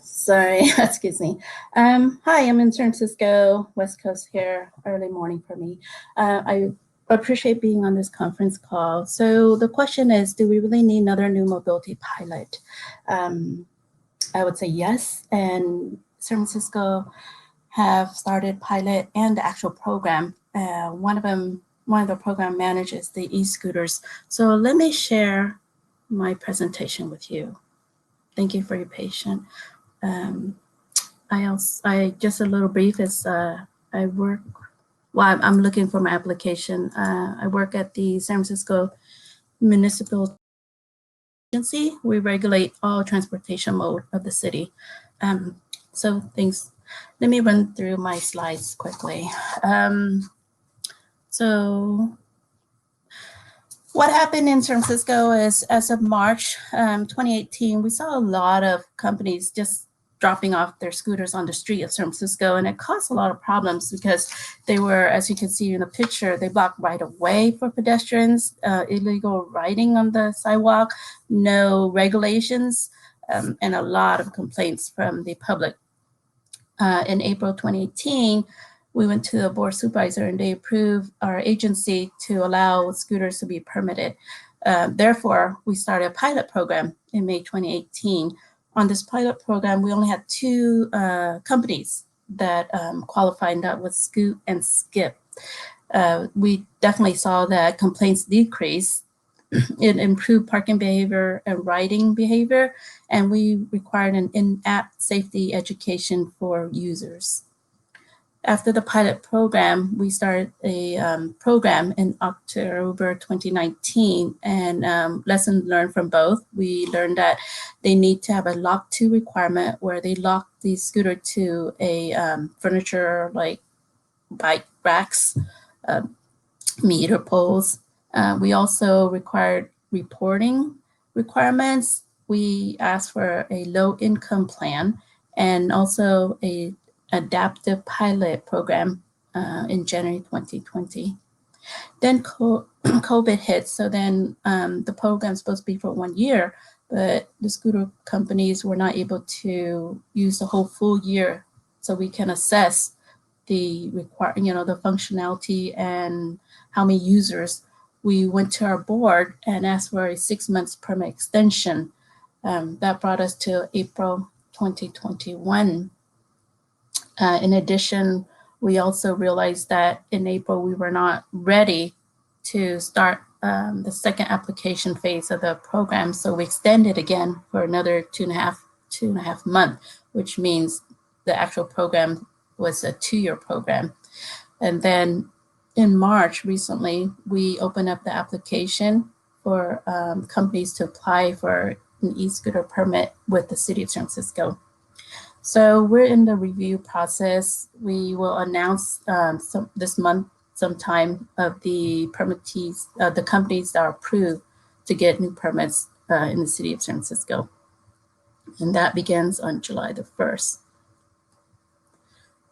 Sorry, excuse me. Hi, I'm in San Francisco, West Coast here, early morning for me. I appreciate being on this conference call. So the question is, do we really need another new mobility pilot? I would say yes. And San Francisco have started pilot and the actual program. One of the program manages the e-scooters. So let me share my presentation with you. Thank you for your patience. I just a little brief is I work. Well, I'm looking for my application. I work at the San Francisco Municipal Agency. We regulate all transportation mode of the city. So things. Let me run through my slides quickly. So what happened in San Francisco is, as of March 2018, we saw a lot of companies just dropping off their scooters on the street of San Francisco, and it caused a lot of problems because they were, as you can see in the picture, they blocked right of way for pedestrians, illegal riding on the sidewalk, no regulations, and a lot of complaints from the public. In April 2018, we went to the board supervisor and they approved our agency to allow scooters to be permitted. Therefore, we started a pilot program in May 2018. On this pilot program, we only had 2 companies that qualified, and that was Scoot and Skip. We definitely saw that complaints decreased. It improved parking behavior and riding behavior, and we required an in-app safety education for users. After the pilot program, we started a program in October 2019, and lessons learned from both. We learned that they need to have a lock to requirement where they lock the scooter to a furniture like bike racks, meter poles. We also required reporting requirements. We asked for a low income plan and also a adaptive pilot program in January 2020. Then COVID hit, so then the program's supposed to be for 1 year, but the scooter companies were not able to use the whole full year, so we can assess the the functionality and how many users. We went to our board and asked for a 6 months permit extension. That brought us to April 2021. In addition, we also realized that in April we were not ready to start the second application phase of the program, so we extended again for another 2.5 months, which means the actual program was a 2-year program. And then in March recently, we opened up the application for companies to apply for an e-scooter permit with the city of San Francisco. So we're in the review process. We will announce this month sometime of the permittees, the companies that are approved to get new permits in the city of San Francisco. And that begins on July the 1st.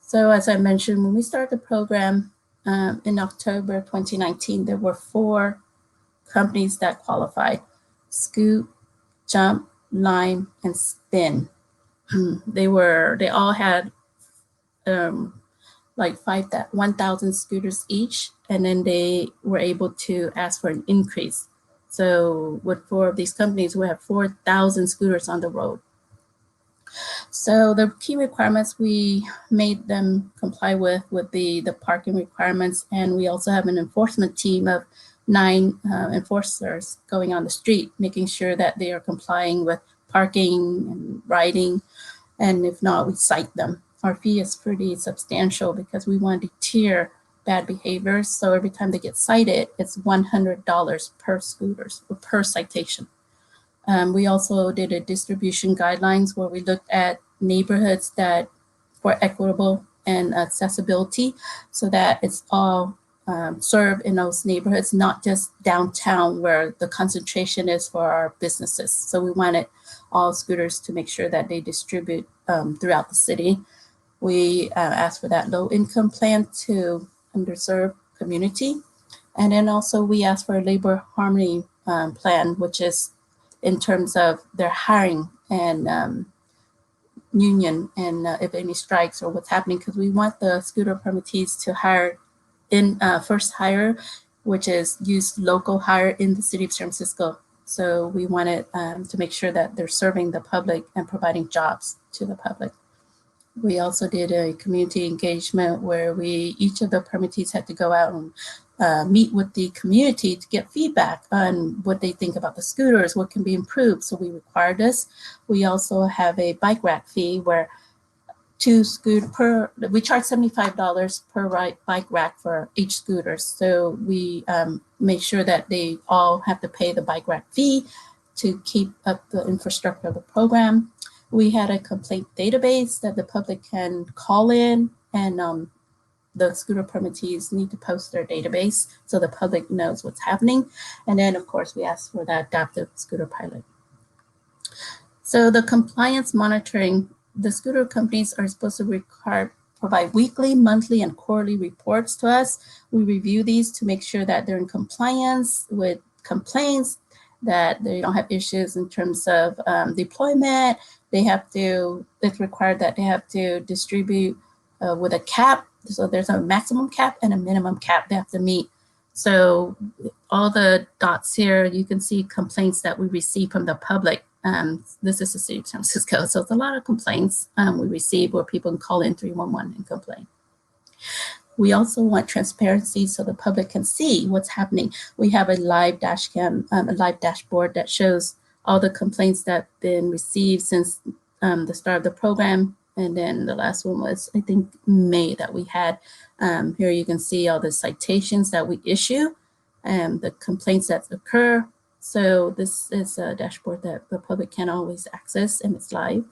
So as I mentioned, when we started the program in October 2019, there were 4 companies that qualified: Scoot, Jump, Lime, and Spin. They all had like 1,000 scooters each, and then they were able to ask for an increase. So with 4 of these companies, we have 4,000 scooters on the road. So the key requirements we made them comply with would be the parking requirements, and we also have an enforcement team of 9 enforcers going on the street, making sure that they are complying with parking and riding, and if not, we cite them. Our fee is pretty substantial because we want to deter bad behaviors, so every time they get cited, it's $100 per scooters or per citation. We also did a distribution guidelines where we looked at neighborhoods that for equitable and accessibility, so that it's all served in those neighborhoods, not just downtown where the concentration is for our businesses. So we wanted all scooters to make sure that they distribute throughout the city. We asked for that low income plan to underserved community. And then also we asked for a labor harmony plan, which is in terms of their hiring and union and if any strikes or what's happening, because we want the scooter permittees to hire in first hire, which is use local hire in the city of San Francisco. So we wanted to make sure that they're serving the public and providing jobs to the public. We also did a community engagement where each of the permittees had to go out and meet with the community to get feedback on what they think about the scooters, what can be improved. So we require this. We also have a bike rack fee where we charge $75 per bike rack for each scooter. So we make sure that they all have to pay the bike rack fee to keep up the infrastructure of the program. We had a complaint database that the public can call in, and the scooter permittees need to post their database so the public knows what's happening. And then, of course, we asked for that adaptive scooter pilot. So the compliance monitoring, the scooter companies are supposed to provide weekly, monthly, and quarterly reports to us. We review these to make sure that they're in compliance with complaints, that they don't have issues in terms of deployment. It's required that they have to distribute with a cap. So there's a maximum cap and a minimum cap they have to meet. So all the dots here, you can see complaints that we receive from the public. This is the city of San Francisco, so it's a lot of complaints we receive where people can call in 311 and complain. We also want transparency so the public can see what's happening. We have a live dash cam, a live dashboard that shows all the complaints that have been received since the start of the program. And then the last one was, I think, May that we had. Here you can see all the citations that we issue and the complaints that occur. So this is a dashboard that the public can always access, and it's live.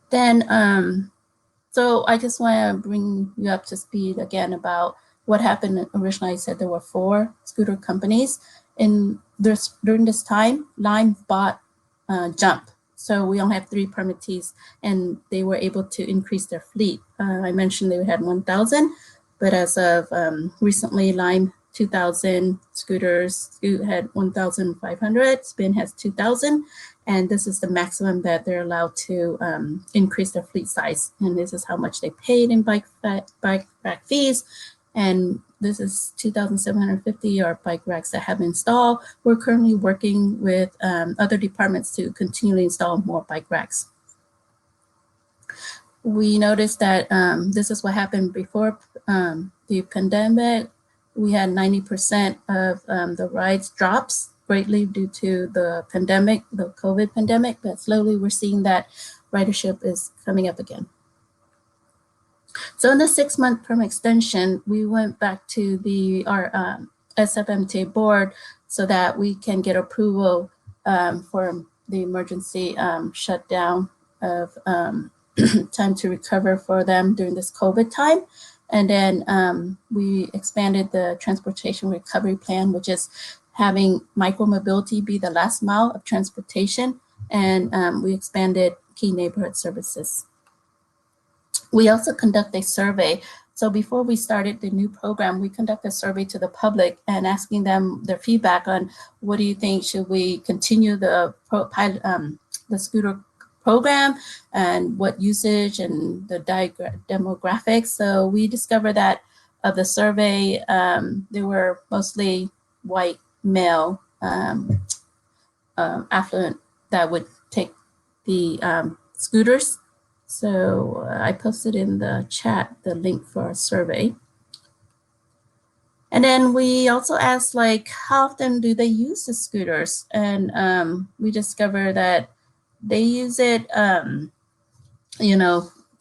Then, so I just want to bring you up to speed again about what happened. Originally, I said there were 4 scooter companies. And during this time, Lime bought Jump. So we only have 3 permittees, and they were able to increase their fleet. I mentioned they had 1,000, but as of recently, Lime 2,000 scooters, Scoot had 1,500, Spin has 2,000, and this is the maximum that they're allowed to increase their fleet size. And this is how much they paid in bike rack fees. And this is 2,750 are bike racks that have been installed. We're currently working with other departments to continually install more bike racks. We noticed that this is what happened before the pandemic. We had 90% of the rides drops greatly due to the pandemic, the COVID pandemic, but slowly we're seeing that ridership is coming up again. So in the 6-month permit extension, we went back to our SFMTA board so that we can get approval for the emergency shutdown of time to recover for them during this COVID time. And then we expanded the transportation recovery plan, which is having micromobility be the last mile of transportation. And we expanded key neighborhood services. We also conduct a survey. So before we started the new program, we conduct a survey to the public and asking them their feedback on what do you think, should we continue the scooter program and what usage and the demographics. So we discovered that of the survey, they were mostly white male affluent that would take the scooters. So I posted in the chat the link for our survey. And then we also asked, like, how often do they use the scooters? And we discovered that they use it,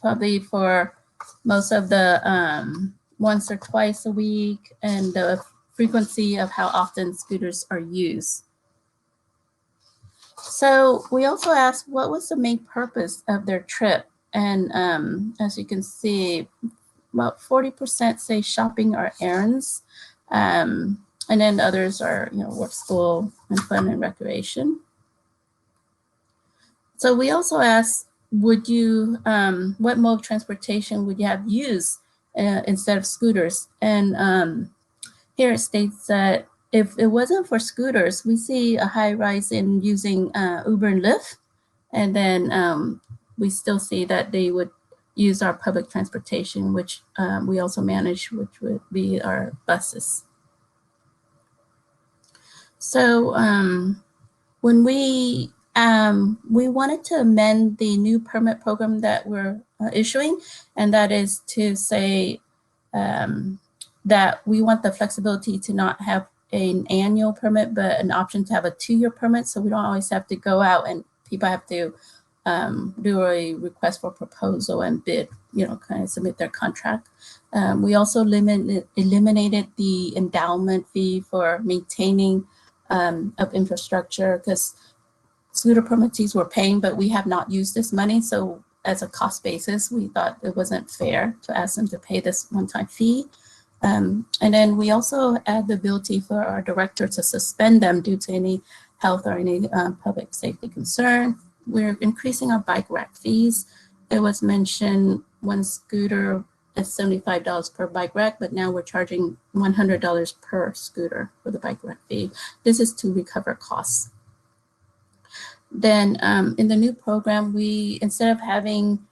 probably for most of the once or twice a week, and the frequency of how often scooters are used. So we also asked what was the main purpose of their trip. And as you can see, about 40% say shopping or errands. And then others are, work, school, and fun and recreation. So we also asked, would you, what mode of transportation would you have used instead of scooters? And here it states that if it wasn't for scooters, we see a high rise in using Uber and Lyft. And then we still see that they would use our public transportation, which we also manage, which would be our buses. So when we We wanted to amend the new permit program that we're issuing, and that is to say that we want the flexibility to not have an annual permit, but an option to have a 2-year permit. So we don't always have to go out and people have to do a request for proposal and bid, kind of submit their contract. We also eliminated the endowment fee for maintaining of infrastructure, because scooter permittees were paying, but we have not used this money. So as a cost basis, we thought it wasn't fair to ask them to pay this one-time fee. And then we also add the ability for our director to suspend them due to any health or any public safety concern. We're increasing our bike rack fees. It was mentioned one scooter is $75 per bike rack, but now we're charging $100 per scooter for the bike rack fee. This is to recover costs. Then in the new program, we, instead of having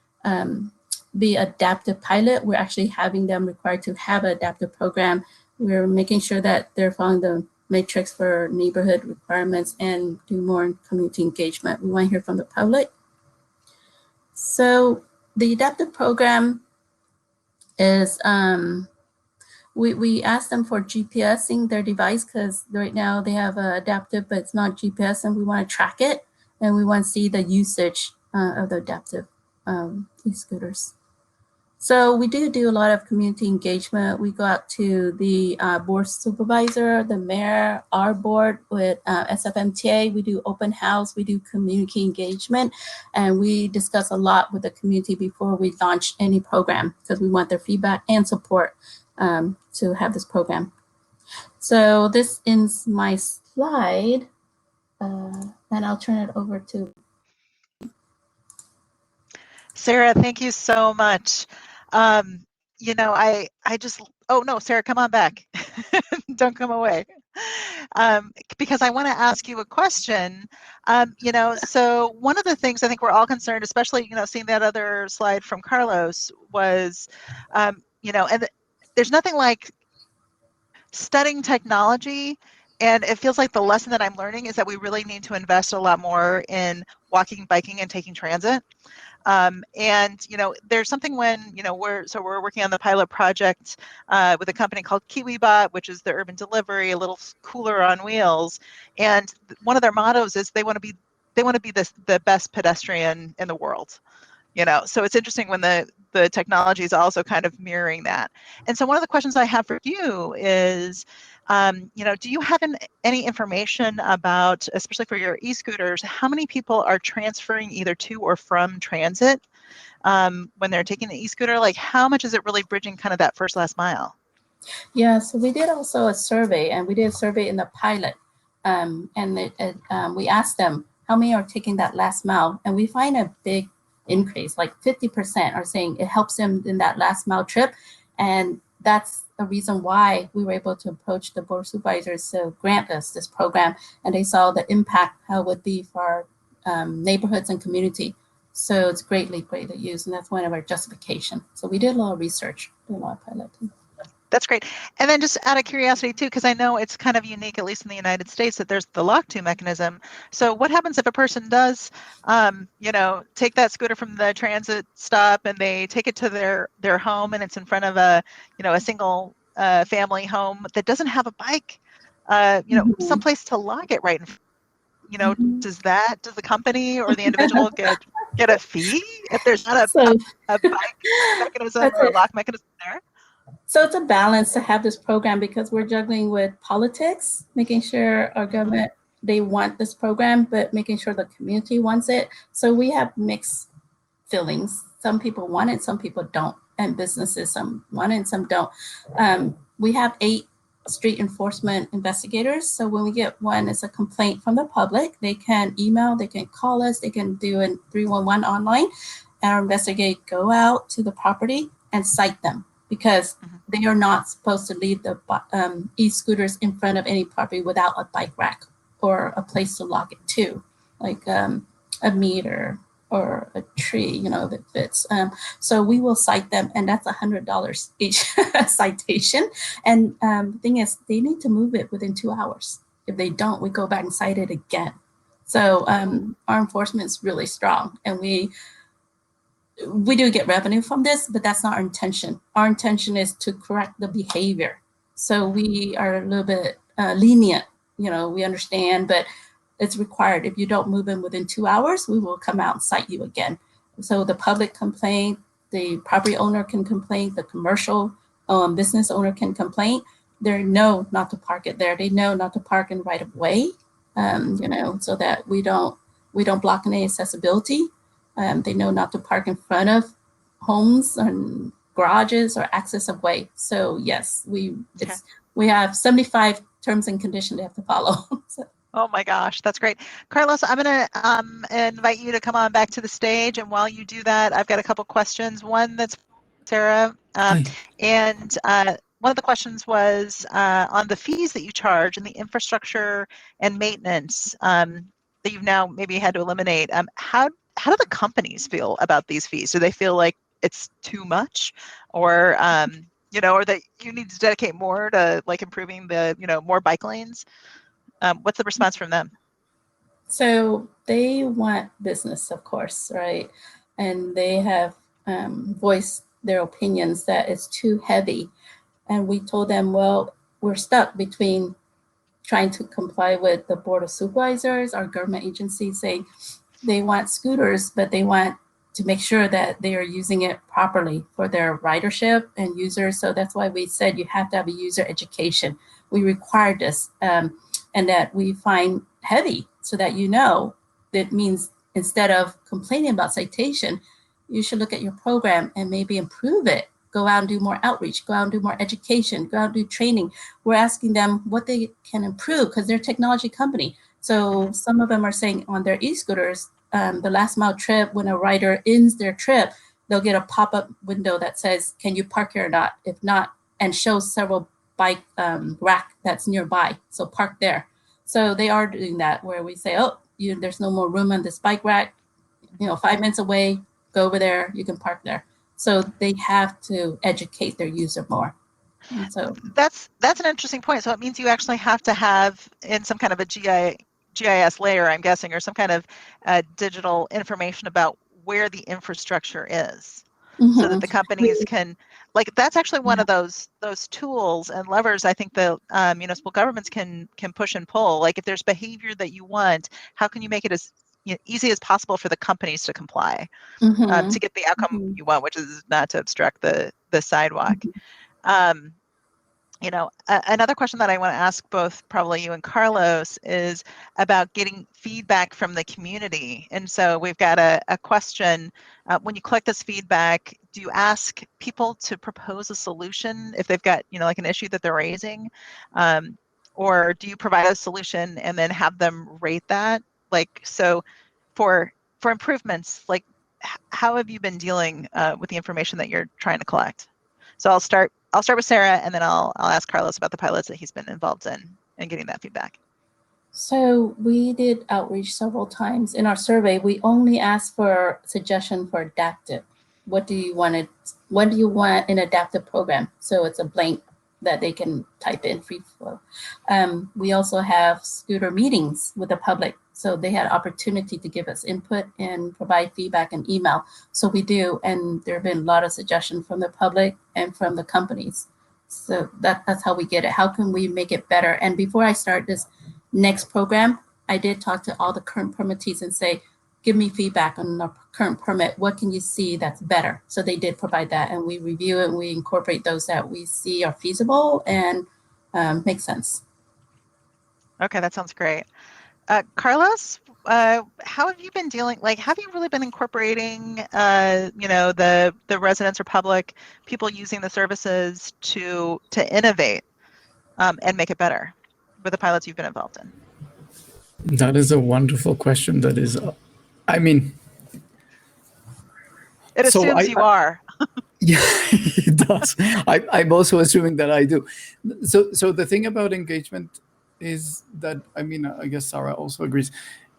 the adaptive pilot, we're actually having them required to have an adaptive program. We're making sure that they're following the matrix for neighborhood requirements and do more community engagement. We want to hear from the public. So the adaptive program is, we asked them for GPSing their device, because right now they have adaptive, but it's not GPS, and we want to track it. And we want to see the usage of the adaptive e-scooters. So we do a lot of community engagement. We go out to the board supervisor, the mayor, our board with SFMTA. We do open house, we do community engagement, and we discuss a lot with the community before we launch any program, because we want their feedback and support to have this program. So this ends my slide. And I'll turn it over to Sarah. Thank you so much. I just, oh no, Sarah, come on back. Don't come away. Because I want to ask you a question. So one of the things I think we're all concerned, especially, seeing that other slide from Carlos, was, and there's nothing like studying technology. And it feels like the lesson that I'm learning is that we really need to invest a lot more in walking, biking, and taking transit. There's something when, we're working on the pilot project with a company called KiwiBot, which is the urban delivery, a little cooler on wheels. And one of their mottos is they want to be the best pedestrian in the world. So it's interesting when the technology is also kind of mirroring that. And so one of the questions I have for you is, do you have any information about, especially for your e-scooters, how many people are transferring either to or from transit when they're taking the e-scooter? Like, how much is it really bridging kind of that first last mile? Yeah, so we did also a survey, and we did a survey in the pilot. We asked them how many are taking that last mile, and we find a big increase, like 50% are saying it helps them in that last mile trip. And that's a reason why we were able to approach the board supervisors to grant us this program. And they saw the impact, how it would be for our neighborhoods and community. So it's greatly used, and that's one of our justification. So we did a lot of research, did a lot of piloting. That's great. And then just out of curiosity too, because I know it's kind of unique, at least in the United States, that there's the lock-to mechanism. So what happens if a person does, take that scooter from the transit stop and they take it to their home, and it's in front of a single family home that doesn't have a bike, someplace to lock it right in front. Does the company or the individual get a fee if there's not a bike mechanism or a lock mechanism there? So it's a balance to have this program, because we're juggling with politics, making sure our government, they want this program, but making sure the community wants it. So we have mixed feelings. Some people want it, some people don't. And businesses, some want it, some don't. We have 8 street enforcement investigators. So when we get one, it's a complaint from the public, they can email, they can call us, they can do a 311 online. Our investigators go out to the property and cite them, because they are not supposed to leave the e-scooters in front of any property without a bike rack or a place to lock it to, like a meter or a tree, that fits. So we will cite them, and that's $100 each citation. And the thing is, they need to move it within 2 hours. If they don't, we go back and cite it again. So our enforcement is really strong, and we do get revenue from this, but that's not our intention. Our intention is to correct the behavior. So we are a little bit lenient. We understand, but it's required. If you don't move in within 2 hours, we will come out and cite you again. So the public complaint, the property owner can complain, the commercial business owner can complain. They know not to park it there. They know not to park in right of way, so that we don't block any accessibility. They know not to park in front of homes and garages or access of way. So yes, we have 75 terms and conditions they have to follow. So. Oh my gosh, that's great. Carlos, I'm going to invite you to come on back to the stage. And while you do that, I've got a couple questions. One that's Sarah. And one of the questions was on the fees that you charge and the infrastructure and maintenance that you've now maybe had to eliminate. How do the companies feel about these fees? Do they feel like it's too much, or or that you need to dedicate more to like improving the more bike lanes? What's the response from them? So they want business, of course, right? And they have voiced their opinions that it's too heavy. And we told them, well, we're stuck between trying to comply with the Board of Supervisors, our government agencies saying they want scooters, but they want to make sure that they are using it properly for their ridership and users. So that's why we said you have to have a user education. We require this, and that we find heavy, so that that means instead of complaining about citation, you should look at your program and maybe improve it. Go out and do more outreach, go out and do more education, go out and do training. We're asking them what they can improve because they're a technology company. So some of them are saying on their e-scooters, the last mile trip, when a rider ends their trip, they'll get a pop-up window that says, can you park here or not? If not, and shows several bike rack that's nearby. So park there. So they are doing that where we say, oh, there's no more room on this bike rack, 5 minutes away, go over there, you can park there. So they have to educate their user more. And so that's an interesting point. So it means you actually have to have in some kind of a GIS layer, I'm guessing, or some kind of digital information about where the infrastructure is, so that the companies can, like, that's actually one of those tools and levers I think the municipal governments can push and pull. Like if there's behavior that you want, how can you make it as easy as possible for the companies to comply to get the outcome you want, which is not to obstruct the sidewalk. Another question that I want to ask both probably you and Carlos is about getting feedback from the community. And so we've got a question. When you collect this feedback, do you ask people to propose a solution if they've got, like an issue that they're raising? Or do you provide a solution and then have them rate that? Like, so for improvements, like how have you been dealing with the information that you're trying to collect? So I'll start with Sarah, and then I'll ask Carlos about the pilots that he's been involved in and getting that feedback. So we did outreach several times. In our survey, we only asked for suggestion for adaptive. What do you want in adaptive program? So it's a blank that they can type in free flow. We also have scooter meetings with the public. So they had opportunity to give us input and provide feedback and email. So we do, and there have been a lot of suggestions from the public and from the companies. So that's how we get it. How can we make it better? And before I start this next program, I did talk to all the current permittees and say, give me feedback on the current permit. What can you see that's better? So they did provide that, and we review it and we incorporate those that we see are feasible and make sense. Okay, that sounds great. Carlos, how have you been dealing? Like, have you really been incorporating, the residents or public people using the services to innovate and make it better with the pilots you've been involved in? That is a wonderful question. That is, it assumes you are. Yeah, it does. I'm also assuming that I do. So the thing about engagement is that, I guess Sarah also agrees,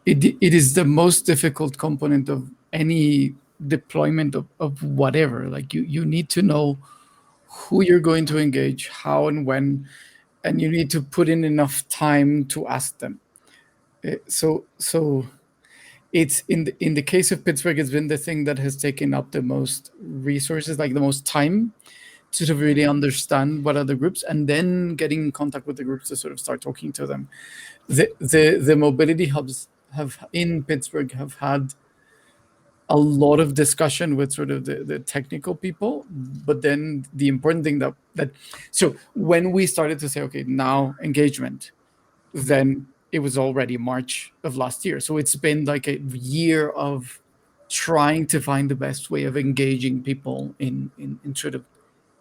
it is the most difficult component of any deployment of whatever. Like you need to know who you're going to engage, how and when, and you need to put in enough time to ask them. So it's in the case of Pittsburgh, it's been the thing that has taken up the most resources, like the most time to sort of really understand what are the groups, and then getting in contact with the groups to sort of start talking to them. The mobility hubs in Pittsburgh have had a lot of discussion with sort of the technical people, but then the important thing that so when we started to say, okay, now engagement, then it was already March of last year. So it's been like a year of trying to find the best way of engaging people in sort of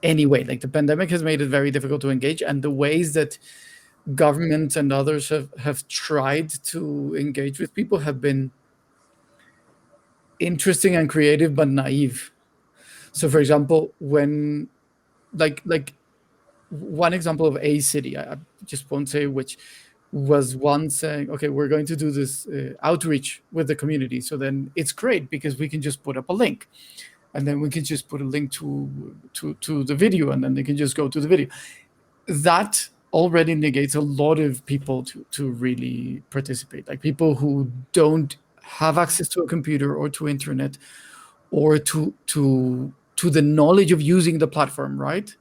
any way. Like the pandemic has made it very difficult to engage, and the ways that governments and others have tried to engage with people have been interesting and creative, but naive. So for example, when like one example of a city, I just won't say which, was one saying, okay, we're going to do this outreach with the community. So then it's great because we can just put up a link, and then we can just put a link to the video, and then they can just go to the video. That already negates a lot of people to really participate, like people who don't have access to a computer or to internet or to the knowledge of using the platform, right?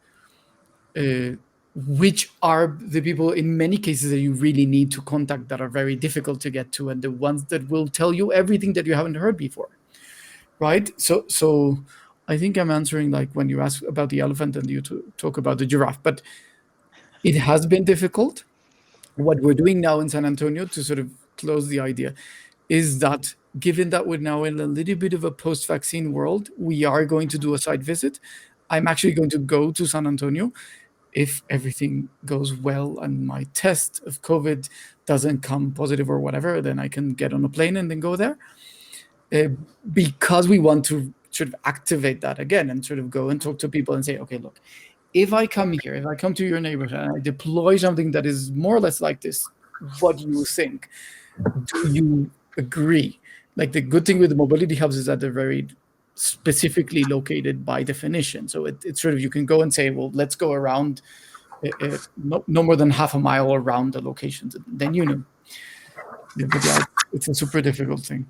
Which are the people in many cases that you really need to contact, that are very difficult to get to, and the ones that will tell you everything that you haven't heard before, right? So I think I'm answering like when you ask about the elephant and you talk about the giraffe, but it has been difficult. What we're doing now in San Antonio to sort of close the idea is that, given that we're now in a little bit of a post-vaccine world, we are going to do a site visit. I'm actually going to go to San Antonio. If everything goes well and my test of COVID doesn't come positive or whatever, then I can get on a plane and then go there. Because we want to sort of activate that again and sort of go and talk to people and say, okay, look, if I come here, if I come to your neighborhood and I deploy something that is more or less like this, what do you think? Do you agree? Like the good thing with the mobility hubs is that they're very specifically located by definition. So it's sort of, you can go and say, well, let's go around no more than half a mile around the locations. Then you know. But yeah, it's a super difficult thing.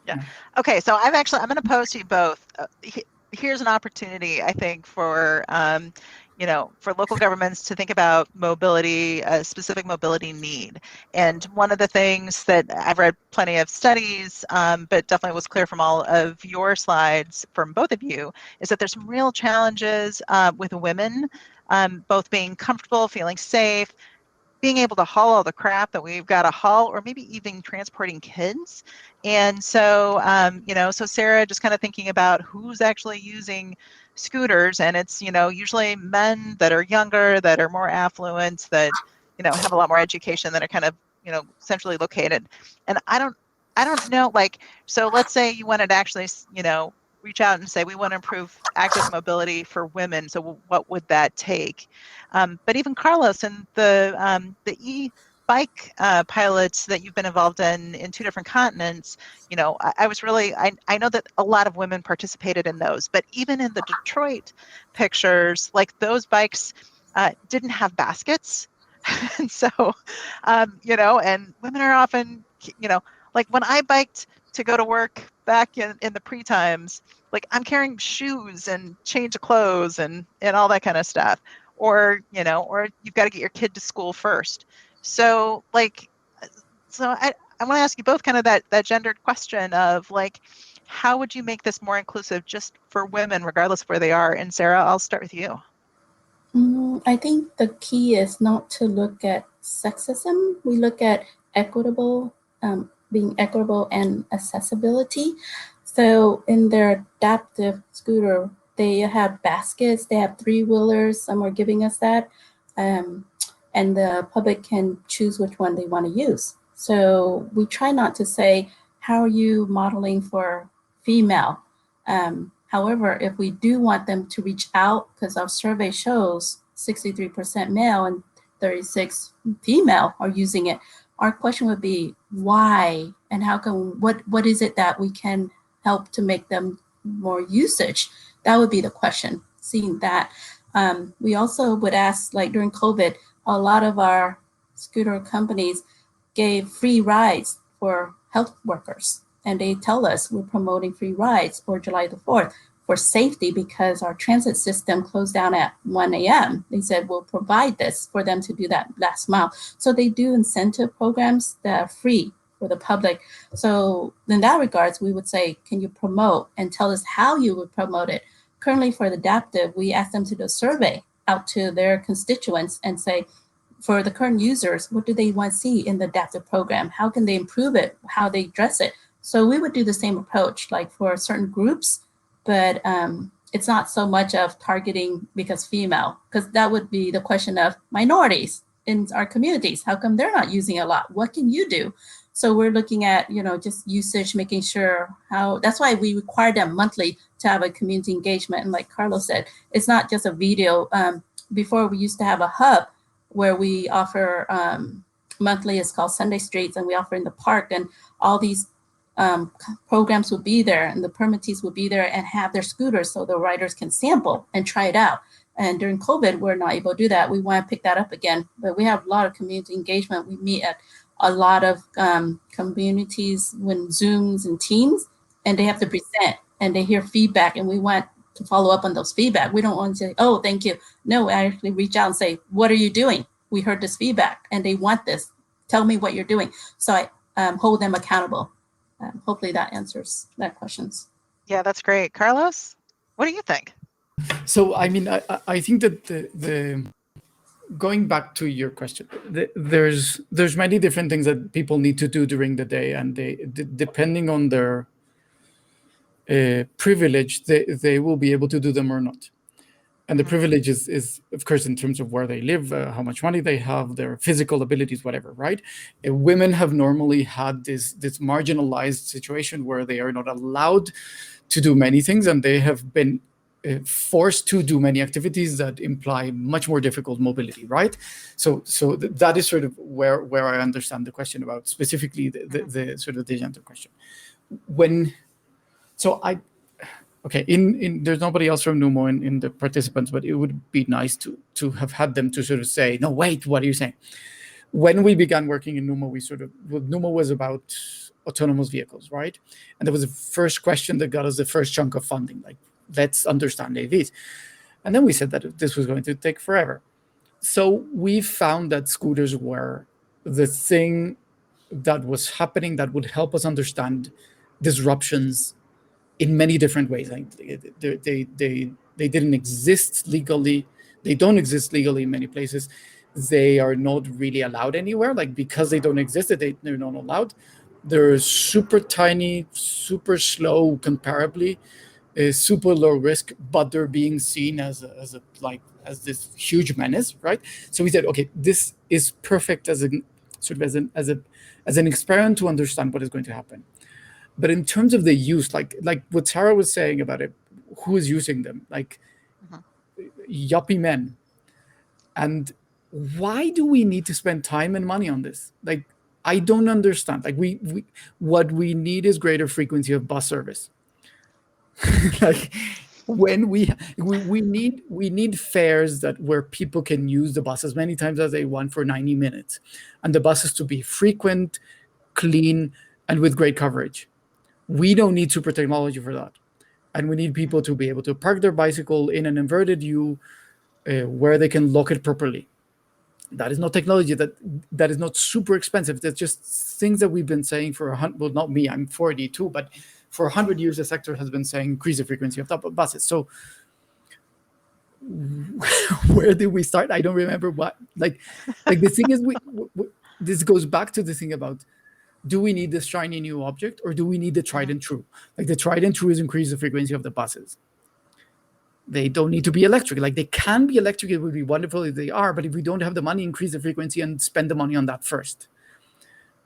Yeah. Okay. So I'm going to pose to you both. Here's an opportunity, I think, for for local governments to think about mobility, a specific mobility need. And one of the things that I've read plenty of studies, but definitely was clear from all of your slides from both of you, is that there's some real challenges with women, both being comfortable, feeling safe, being able to haul all the crap that we've got to haul, or maybe even transporting kids. And so, so Sarah, just kind of thinking about who's actually using scooters, and it's, usually men that are younger, that are more affluent, that, have a lot more education, that are kind of, centrally located. And I don't know, like, so let's say you wanted to actually, reach out and say, we want to improve active mobility for women. So what would that take? But even Carlos and the e-bike pilots that you've been involved in 2 different continents, I was really, I know that a lot of women participated in those, but even in the Detroit pictures, like those bikes didn't have baskets. And so, and women are often, like when I biked to go to work back in the pre-times, like I'm carrying shoes and change of clothes and all that kind of stuff. Or, or you've got to get your kid to school first. So like, I want to ask you both kind of that gendered question of like, how would you make this more inclusive just for women, regardless of where they are? And Sarah, I'll start with you. I think the key is not to look at sexism. We look at equitable, being equitable and accessibility. So in their adaptive scooter, they have baskets, they have 3-wheelers, some are giving us that, and the public can choose which one they want to use. So we try not to say, how are you modeling for female? However, if we do want them to reach out, because our survey shows 63% male and 36 female are using it, our question would be why, and how come, what is it that we can help to make them more usage? That would be the question, seeing that. We also would ask, like during COVID, a lot of our scooter companies, gave free rides for health workers. And they tell us we're promoting free rides for July the 4th for safety because our transit system closed down at 1 a.m. They said we'll provide this for them to do that last mile. So they do incentive programs that are free for the public. So in that regards, we would say, can you promote and tell us how you would promote it? Currently for the adaptive, we ask them to do a survey out to their constituents and say, for the current users, what do they want to see in the adaptive program? How can they improve it? How they address it? So we would do the same approach, like for certain groups, but it's not so much of targeting because female, because that would be the question of minorities in our communities. How come they're not using a lot? What can you do? So we're looking at, just usage, making sure how, that's why we require them monthly to have a community engagement. And like Carlos said, it's not just a video. Before we used to have a hub where we offer monthly, it's called Sunday Streets, and we offer in the park, and all these programs will be there, and the permittees will be there and have their scooters so the riders can sample and try it out. And during COVID, we're not able to do that. We want to pick that up again, but we have a lot of community engagement. We meet at a lot of communities when Zooms and Teams, and they have to present and they hear feedback, and we want to follow up on those feedback. We don't want to say, oh, thank you. No, I actually reach out and say, what are you doing? We heard this feedback and they want this. Tell me what you're doing. So I hold them accountable. Hopefully that answers that questions. Yeah, that's great. Carlos, what do you think? So, I mean, I think that the going back to your question, there's many different things that people need to do during the day, and depending on their privilege, they will be able to do them or not. And the privilege is, of course, in terms of where they live, how much money they have, their physical abilities, whatever, right? Women have normally had this marginalized situation where they are not allowed to do many things, and they have been forced to do many activities that imply much more difficult mobility, right? So that is sort of where I understand the question about specifically the sort of the gender question. Okay, there's nobody else from NUMO in the participants, but it would be nice to have had them to sort of say, no, wait, what are you saying? When we began working in NUMO, NUMO was about autonomous vehicles, right? And there was a first question that got us the first chunk of funding, like, let's understand AVs. And then we said that this was going to take forever. So we found that scooters were the thing that was happening that would help us understand disruptions in many different ways. Like they didn't exist legally. They don't exist legally in many places. They are not really allowed anywhere. Like, because they don't exist, they're not allowed. They're super tiny, super slow, comparably, super low risk, but they're being seen as this huge menace, right? So we said, okay, this is perfect as an experiment to understand what is going to happen. But in terms of the use, like what Sarah was saying about it, who is using them? Like yuppie men. And why do we need to spend time and money on this? Like, I don't understand. Like, what we need is greater frequency of bus service. Like, when we need fares where people can use the bus as many times as they want for 90 minutes, and the buses to be frequent, clean, and with great coverage. We don't need super technology for that. And we need people to be able to park their bicycle in an inverted U where they can lock it properly. That is not technology that is not super expensive. That's just things that we've been saying for not me, I'm 42, but for 100 years, the sector has been saying increase the frequency of buses. So where did we start? I don't remember what. Like the thing is, this goes back to the thing about, do we need this shiny new object, or do we need the tried and true? Like, the tried and true is increase the frequency of the buses. They don't need to be electric. Like, they can be electric. It would be wonderful if they are, but if we don't have the money, increase the frequency and spend the money on that first.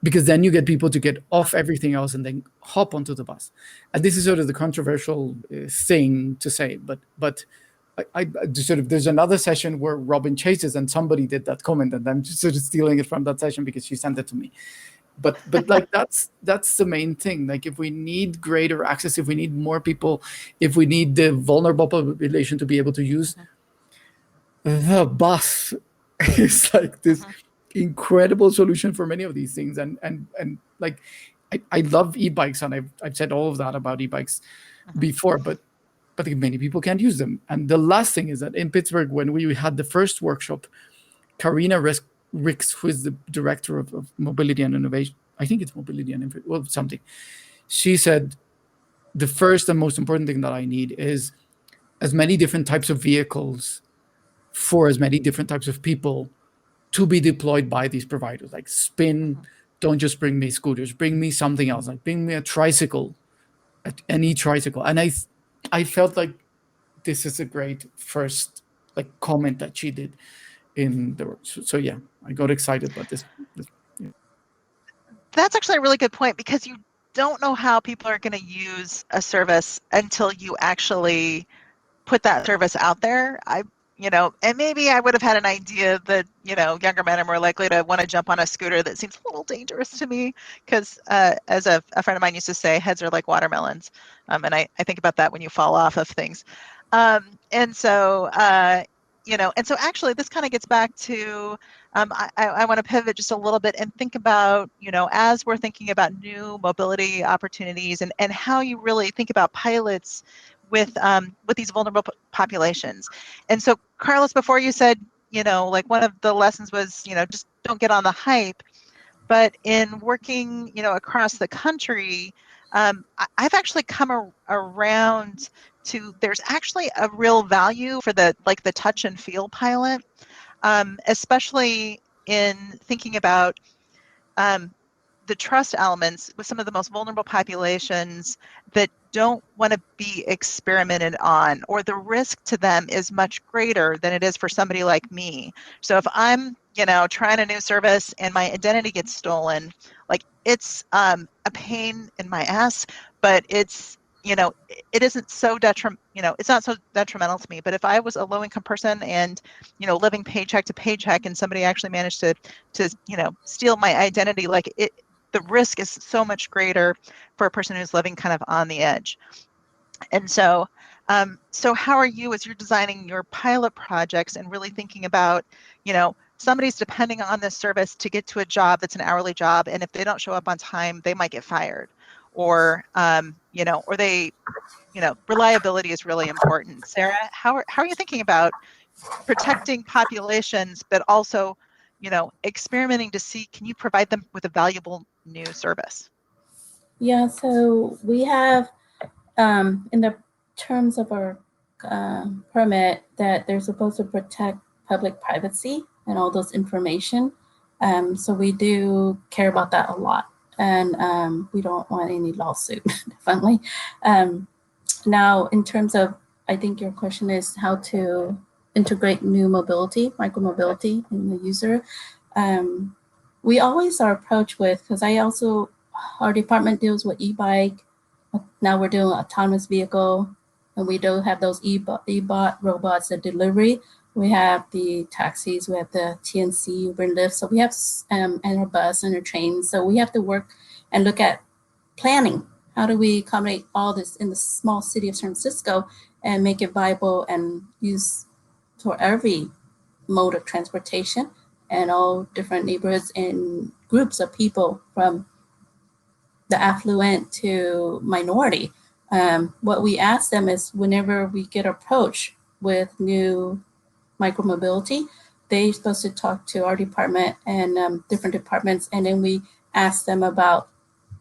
Because then you get people to get off everything else and then hop onto the bus. And this is sort of the controversial thing to say, but I sort of, there's another session where Robin chases, and somebody did that comment, and I'm just sort of stealing it from that session because she sent it to me. But like, that's the main thing. Like, if we need greater access, if we need more people, if we need the vulnerable population to be able to use the bus, it's like this incredible solution for many of these things. And like, I love e-bikes, and I've said all of that about e-bikes before, but many people can't use them. And the last thing is that in Pittsburgh, when we had the first workshop, Karina Ricks, who is the director of mobility and innovation, I think it's mobility and something, she said, the first and most important thing that I need is as many different types of vehicles for as many different types of people to be deployed by these providers. Like spin, don't just bring me scooters, bring me something else, like bring me a tricycle, an e-tricycle. And I felt like this is a great first like comment that she did in the work. So yeah, I got excited about this. Yeah. That's actually a really good point, because you don't know how people are going to use a service until you actually put that service out there. And maybe I would have had an idea that, younger men are more likely to want to jump on a scooter. That seems a little dangerous to me, because as a friend of mine used to say, heads are like watermelons. And I think about that when you fall off of things. And so actually this kind of gets back to, I want to pivot just a little bit and think about, as we're thinking about new mobility opportunities and how you really think about pilots with these vulnerable populations. And so, Carlos, before you said, like one of the lessons was, just don't get on the hype. But in working, across the country, I've actually come around to, there's actually a real value for the touch and feel pilot, especially in thinking about the trust elements with some of the most vulnerable populations that don't want to be experimented on, or the risk to them is much greater than it is for somebody like me. So if I'm, trying a new service and my identity gets stolen, like it's a pain in my ass, but it's, it isn't so it's not so detrimental to me. But if I was a low-income person and, living paycheck to paycheck, and somebody actually managed to steal my identity, like the risk is so much greater for a person who's living kind of on the edge. And so, so how are you, as you're designing your pilot projects and really thinking about, somebody's depending on this service to get to a job that's an hourly job, and if they don't show up on time, they might get fired, or or they, reliability is really important. Sarah, how are you thinking about protecting populations, but also, experimenting to see, can you provide them with a valuable new service? Yeah, so we have in the terms of our permit that they're supposed to protect public privacy and all those information. So we do care about that a lot, and we don't want any lawsuit, definitely. Now, in terms of, I think your question is how to integrate new mobility, micromobility in the user. We always are approached with, because our department deals with e-bike. Now we're doing autonomous vehicle, and we do have those e-bot robots that delivery. We have the taxis, we have the TNC, Uber and Lyft. So we have and our bus and our trains. So we have to work and look at planning. How do we accommodate all this in the small city of San Francisco and make it viable and use for every mode of transportation and all different neighborhoods and groups of people, from the affluent to minority. What we ask them is, whenever we get approached with new micromobility, they're supposed to talk to our department and different departments, and then we ask them about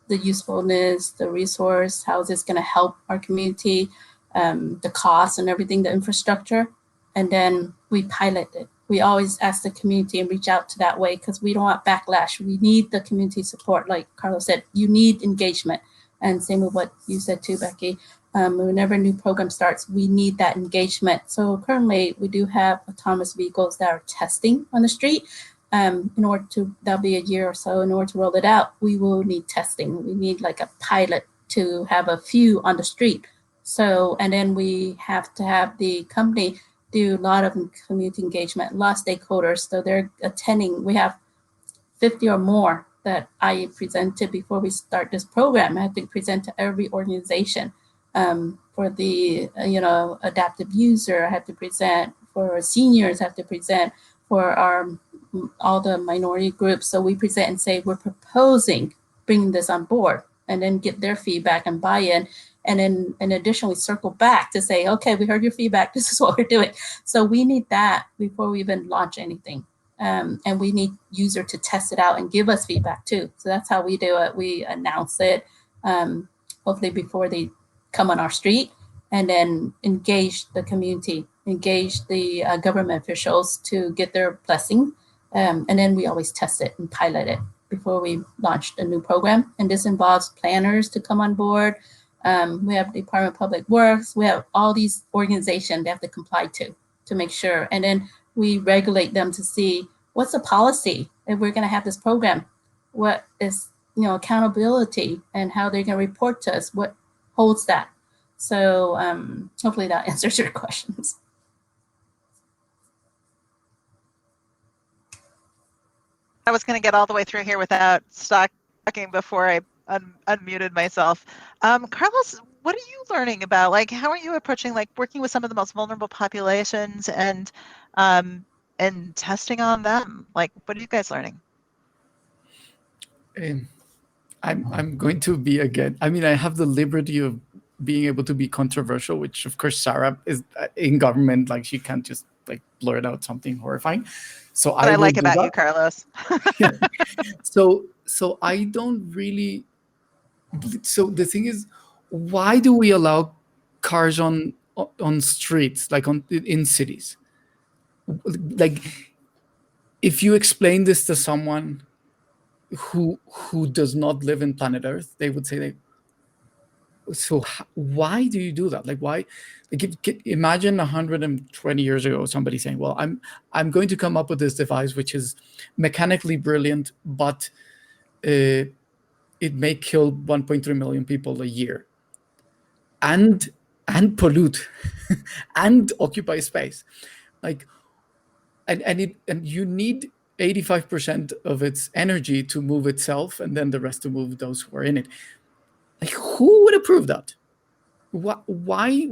the usefulness, the resource, how is this going to help our community, the cost and everything, the infrastructure, and then we pilot it. We always ask the community and reach out to that way, because we don't want backlash. We need the community support. Like Carlos said, you need engagement. And same with what you said too, Becky. Whenever a new program starts, we need that engagement. So currently we do have autonomous vehicles that are testing on the street. In order to, that'll be a year or so, in order to roll it out, we will need testing. We need like a pilot to have a few on the street. So, and then we have to have the company do a lot of community engagement, a lot of stakeholders. So they're attending. We have 50 or more that I presented before we start this program. I have to present to every organization. For the adaptive user, I have to present. For seniors, I have to present. For our all the minority groups. So we present and say, we're proposing bringing this on board, and then get their feedback and buy-in. And then in addition, we circle back to say, okay, we heard your feedback. This is what we're doing. So we need that before we even launch anything. And we need user to test it out and give us feedback too. So that's how we do it. We announce it, hopefully before they come on our street, and then engage the community, engage the government officials to get their blessing. And then we always test it and pilot it before we launched a new program. And this involves planners to come on board. We have Department of Public Works. We have all these organizations they have to comply to make sure. And then we regulate them to see what's the policy if we're going to have this program, what is accountability, and how they're going to report to us, what holds that. So hopefully that answers your questions. I was going to get all the way through here without talking before I unmuted myself. Carlos, what are you learning about? Like, how are you approaching working with some of the most vulnerable populations and testing on them? Like, what are you guys learning? I'm going to be again. I mean, I have the liberty of being able to be controversial, which of course Sarah is in government. Like, she can't just blurt out something horrifying. So what I like about you, Carlos. So I don't really. So the thing is, why do we allow cars on streets, in cities? Like, if you explain this to someone who does not live in planet Earth, they would say, so why do you do that? Like, why? Imagine 120 years ago somebody saying, well, I'm going to come up with this device which is mechanically brilliant, but it may kill 1.3 million people a year and pollute and occupy space, and you need 85% of its energy to move itself, and then the rest to move those who are in it. Like, who would approve that? Why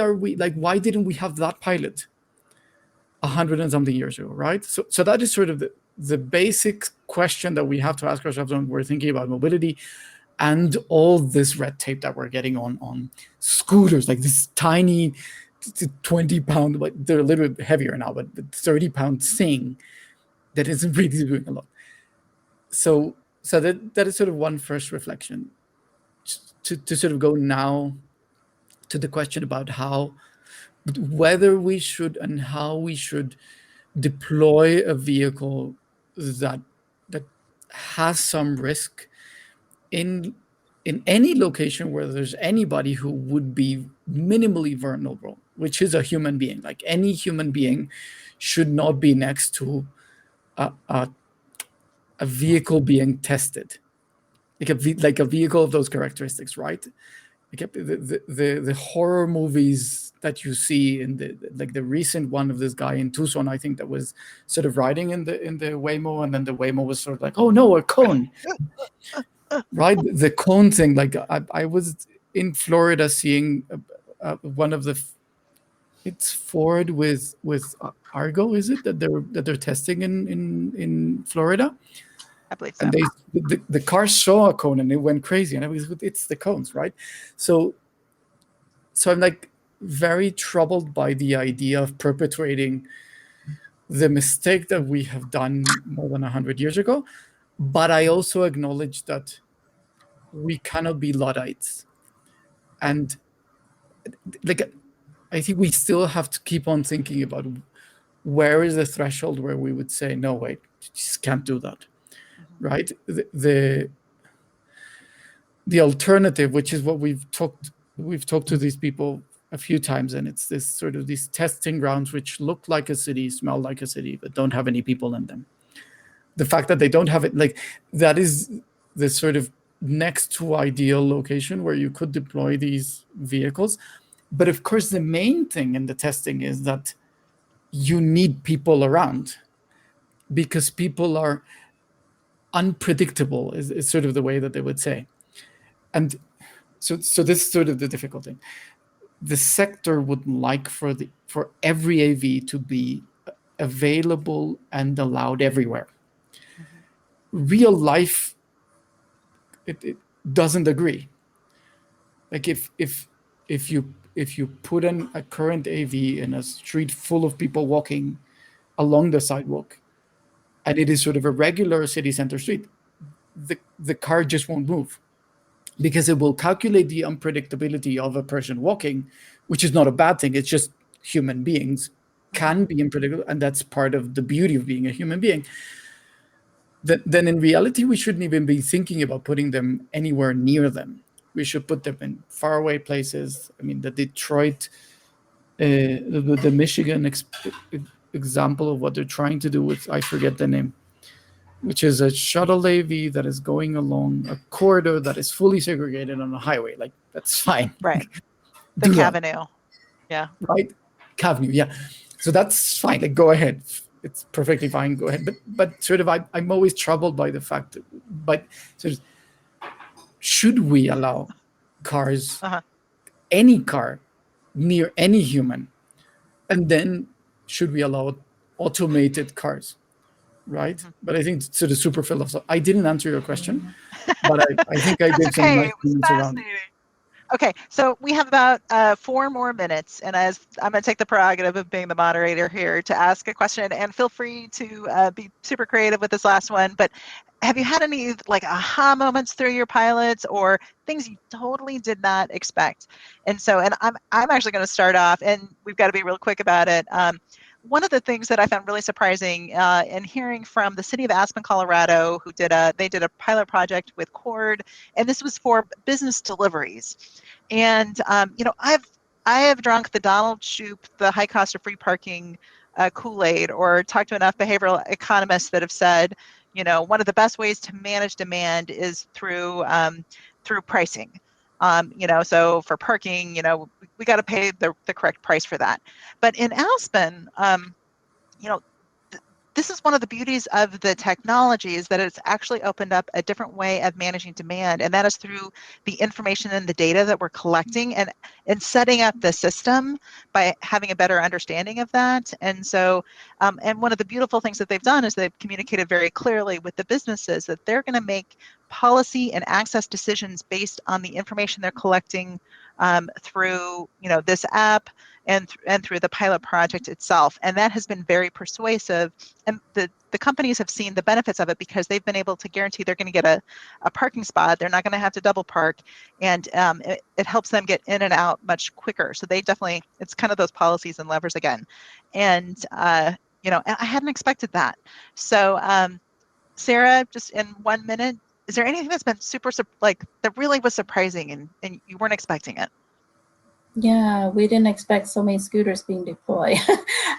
are we why didn't we have that pilot 100 and something years ago, right? So that is sort of the basic question that we have to ask ourselves when we're thinking about mobility and all this red tape that we're getting on scooters, like this tiny 20-pound, they're a little bit heavier now, but the 30-pound thing that isn't really doing a lot. So that is sort of one first reflection. To sort of go now to the question about whether we should and how we should deploy a vehicle that has some risk in any location where there's anybody who would be minimally vulnerable, which is a human being. Like, any human being should not be next to a vehicle being tested. Like a vehicle of those characteristics, right? Like the horror movies that you see in the recent one of this guy in Tucson, I think, that was sort of riding in the Waymo, and then the Waymo was sort of like, oh no, a cone, right? The cone thing. Like, I was in Florida seeing one of it's Ford with Argo, is it that they're testing in Florida? I believe so. And the car saw a cone and it went crazy, and it's the cones, right? So I'm very troubled by the idea of perpetuating the mistake that we have done more than 100 years ago. But I also acknowledge that we cannot be Luddites, and I think we still have to keep on thinking about where is the threshold where we would say, no, wait, you just can't do that. Right? The alternative, which is what we've talked to these people a few times, and it's this sort of these testing grounds which look like a city, smell like a city, but don't have any people in them. The fact that they don't have it, that is the sort of next to ideal location where you could deploy these vehicles. But of course, the main thing in the testing is that you need people around, because people are unpredictable, is sort of the way that they would say. And so this is sort of the difficult thing. The sector would like for every AV to be available and allowed everywhere. Real life, it doesn't agree. Like if you put a current AV in a street full of people walking along the sidewalk, and it is sort of a regular city center street, the car just won't move, because it will calculate the unpredictability of a person walking, which is not a bad thing. It's just human beings can be unpredictable, and that's part of the beauty of being a human being. Then in reality, we shouldn't even be thinking about putting them anywhere near them. We should put them in faraway places. I mean, the Detroit, the Michigan example of what they're trying to do with, I forget the name, which is a shuttle AV that is going along a corridor that is fully segregated on a highway. Like, that's fine. Right. The Avenue. Yeah. Right. Avenue. Yeah. So that's fine. Like, go ahead. It's perfectly fine. Go ahead. But sort of, I'm always troubled by the fact that, but sort of, should we allow cars, any car, near any human? And then should we allow automated cars? Right? But I think sort of super philosophical. I didn't answer your question, but I think I did some nice things around it. Okay, so we have about 4 more minutes, and as I'm going to take the prerogative of being the moderator here to ask a question, and feel free to be super creative with this last one. But have you had any like aha moments through your pilots, or things you totally did not expect? And I'm actually going to start off, and we've got to be real quick about it. One of the things that I found really surprising in hearing from the city of Aspen, Colorado, who did a pilot project with Cord, and this was for business deliveries. And I have drunk the Donald Shoup, the high cost of free parking Kool-Aid, or talked to enough behavioral economists that have said, one of the best ways to manage demand is through pricing. So for parking, we got to pay the correct price for that. But in Aspen, this is one of the beauties of the technology, is that it's actually opened up a different way of managing demand, and that is through the information and the data that we're collecting and setting up the system by having a better understanding of that. And so, and one of the beautiful things that they've done is they've communicated very clearly with the businesses that they're going to make policy and access decisions based on the information they're collecting through this app and through the pilot project itself. And that has been very persuasive, and the companies have seen the benefits of it, because they've been able to guarantee they're going to get a parking spot. They're not going to have to double park, and it helps them get in and out much quicker. So they definitely, it's kind of those policies and levers again. And and I hadn't expected that. So Sarah, just in 1 minute, is there anything that's been that really was surprising and you weren't expecting it? Yeah, we didn't expect so many scooters being deployed.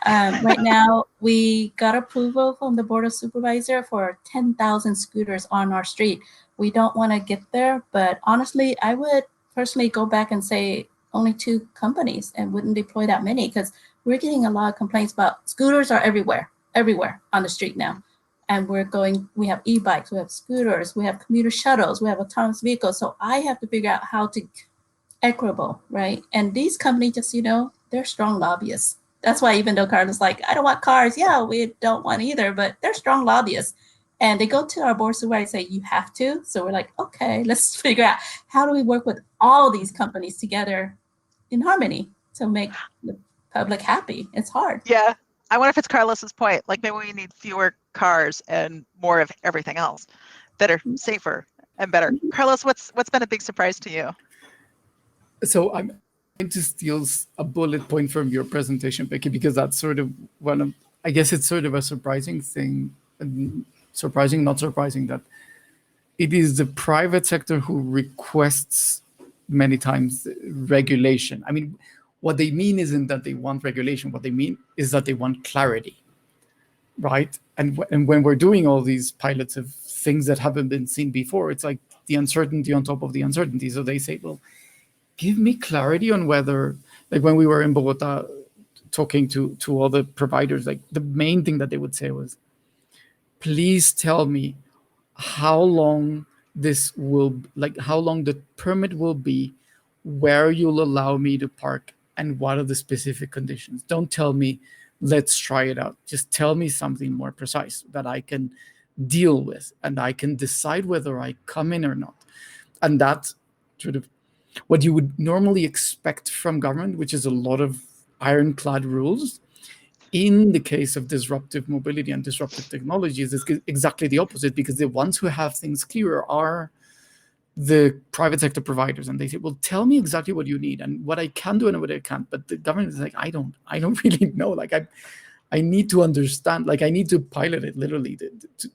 Right now, we got approval from the Board of Supervisor for 10,000 scooters on our street. We don't want to get there, but honestly, I would personally go back and say only 2 companies and wouldn't deploy that many, because we're getting a lot of complaints about scooters are everywhere on the street now. And we have e-bikes, we have scooters, we have commuter shuttles, we have autonomous vehicles. So I have to figure out how to equitable, right? And these companies just, they're strong lobbyists. That's why even though Carlos like, I don't want cars. Yeah, we don't want either, but they're strong lobbyists. And they go to our board supervisor and say, you have to. So we're like, okay, let's figure out how do we work with all these companies together in harmony to make the public happy. It's hard. Yeah. I wonder if it's Carlos's point. Like, maybe we need fewer cars and more of everything else that are safer and better. Carlos, what's been a big surprise to you? So I'm going to steal a bullet point from your presentation, Becky, because that's sort of I guess it's sort of a surprising thing, surprising, not surprising, that it is the private sector who requests many times regulation. I mean, what they mean isn't that they want regulation. What they mean is that they want clarity, right? And when we're doing all these pilots of things that haven't been seen before, it's like the uncertainty on top of the uncertainty. So they say, well, give me clarity on whether, like when we were in Bogota talking to all the providers, like the main thing that they would say was, please tell me how long how long the permit will be, where you'll allow me to park, and what are the specific conditions. Don't tell me let's try it out. Just tell me something more precise that I can deal with, and I can decide whether I come in or not. And that's sort of what you would normally expect from government, which is a lot of ironclad rules. In the case of disruptive mobility and disruptive technologies, it's exactly the opposite, because the ones who have things clearer are the private sector providers, and they say, well, tell me exactly what you need and what I can do and what I can't. But the government is like, I don't really know. Like I need to understand, like I need to pilot it literally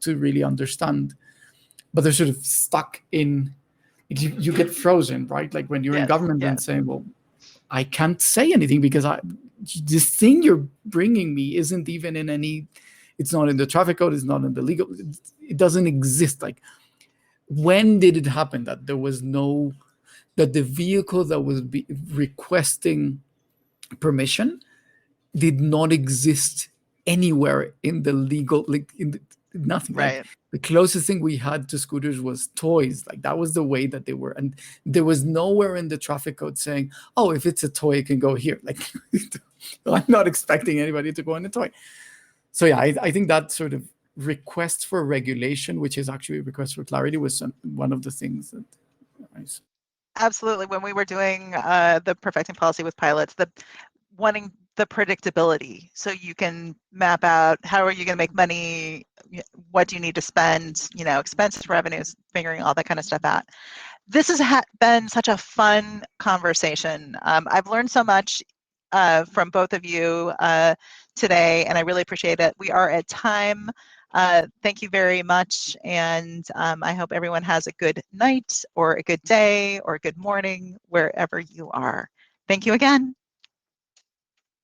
to really understand. But they're sort of stuck in, you get frozen, right? Like when you're in government and saying, well, I can't say anything because this thing you're bringing me isn't even in any, it's not in the traffic code, it's not in the legal, it doesn't exist. Like, when did it happen that there was no, that the vehicle that was requesting permission did not exist anywhere in the legal, like nothing. Right. Like, the closest thing we had to scooters was toys. Like that was the way that they were. And there was nowhere in the traffic code saying, oh, if it's a toy, it can go here. Like I'm not expecting anybody to go on a toy. So yeah, I think that sort of request for regulation, which is actually a request for clarity, was one of the things that I saw. Absolutely. When we were doing the perfecting policy with pilots, wanting the predictability, so you can map out how are you going to make money, what do you need to spend, expenses, revenues, figuring all that kind of stuff out. This has been such a fun conversation. I've learned so much from both of you today, and I really appreciate it. We are at time. Thank you very much, and I hope everyone has a good night or a good day or a good morning wherever you are. Thank you again.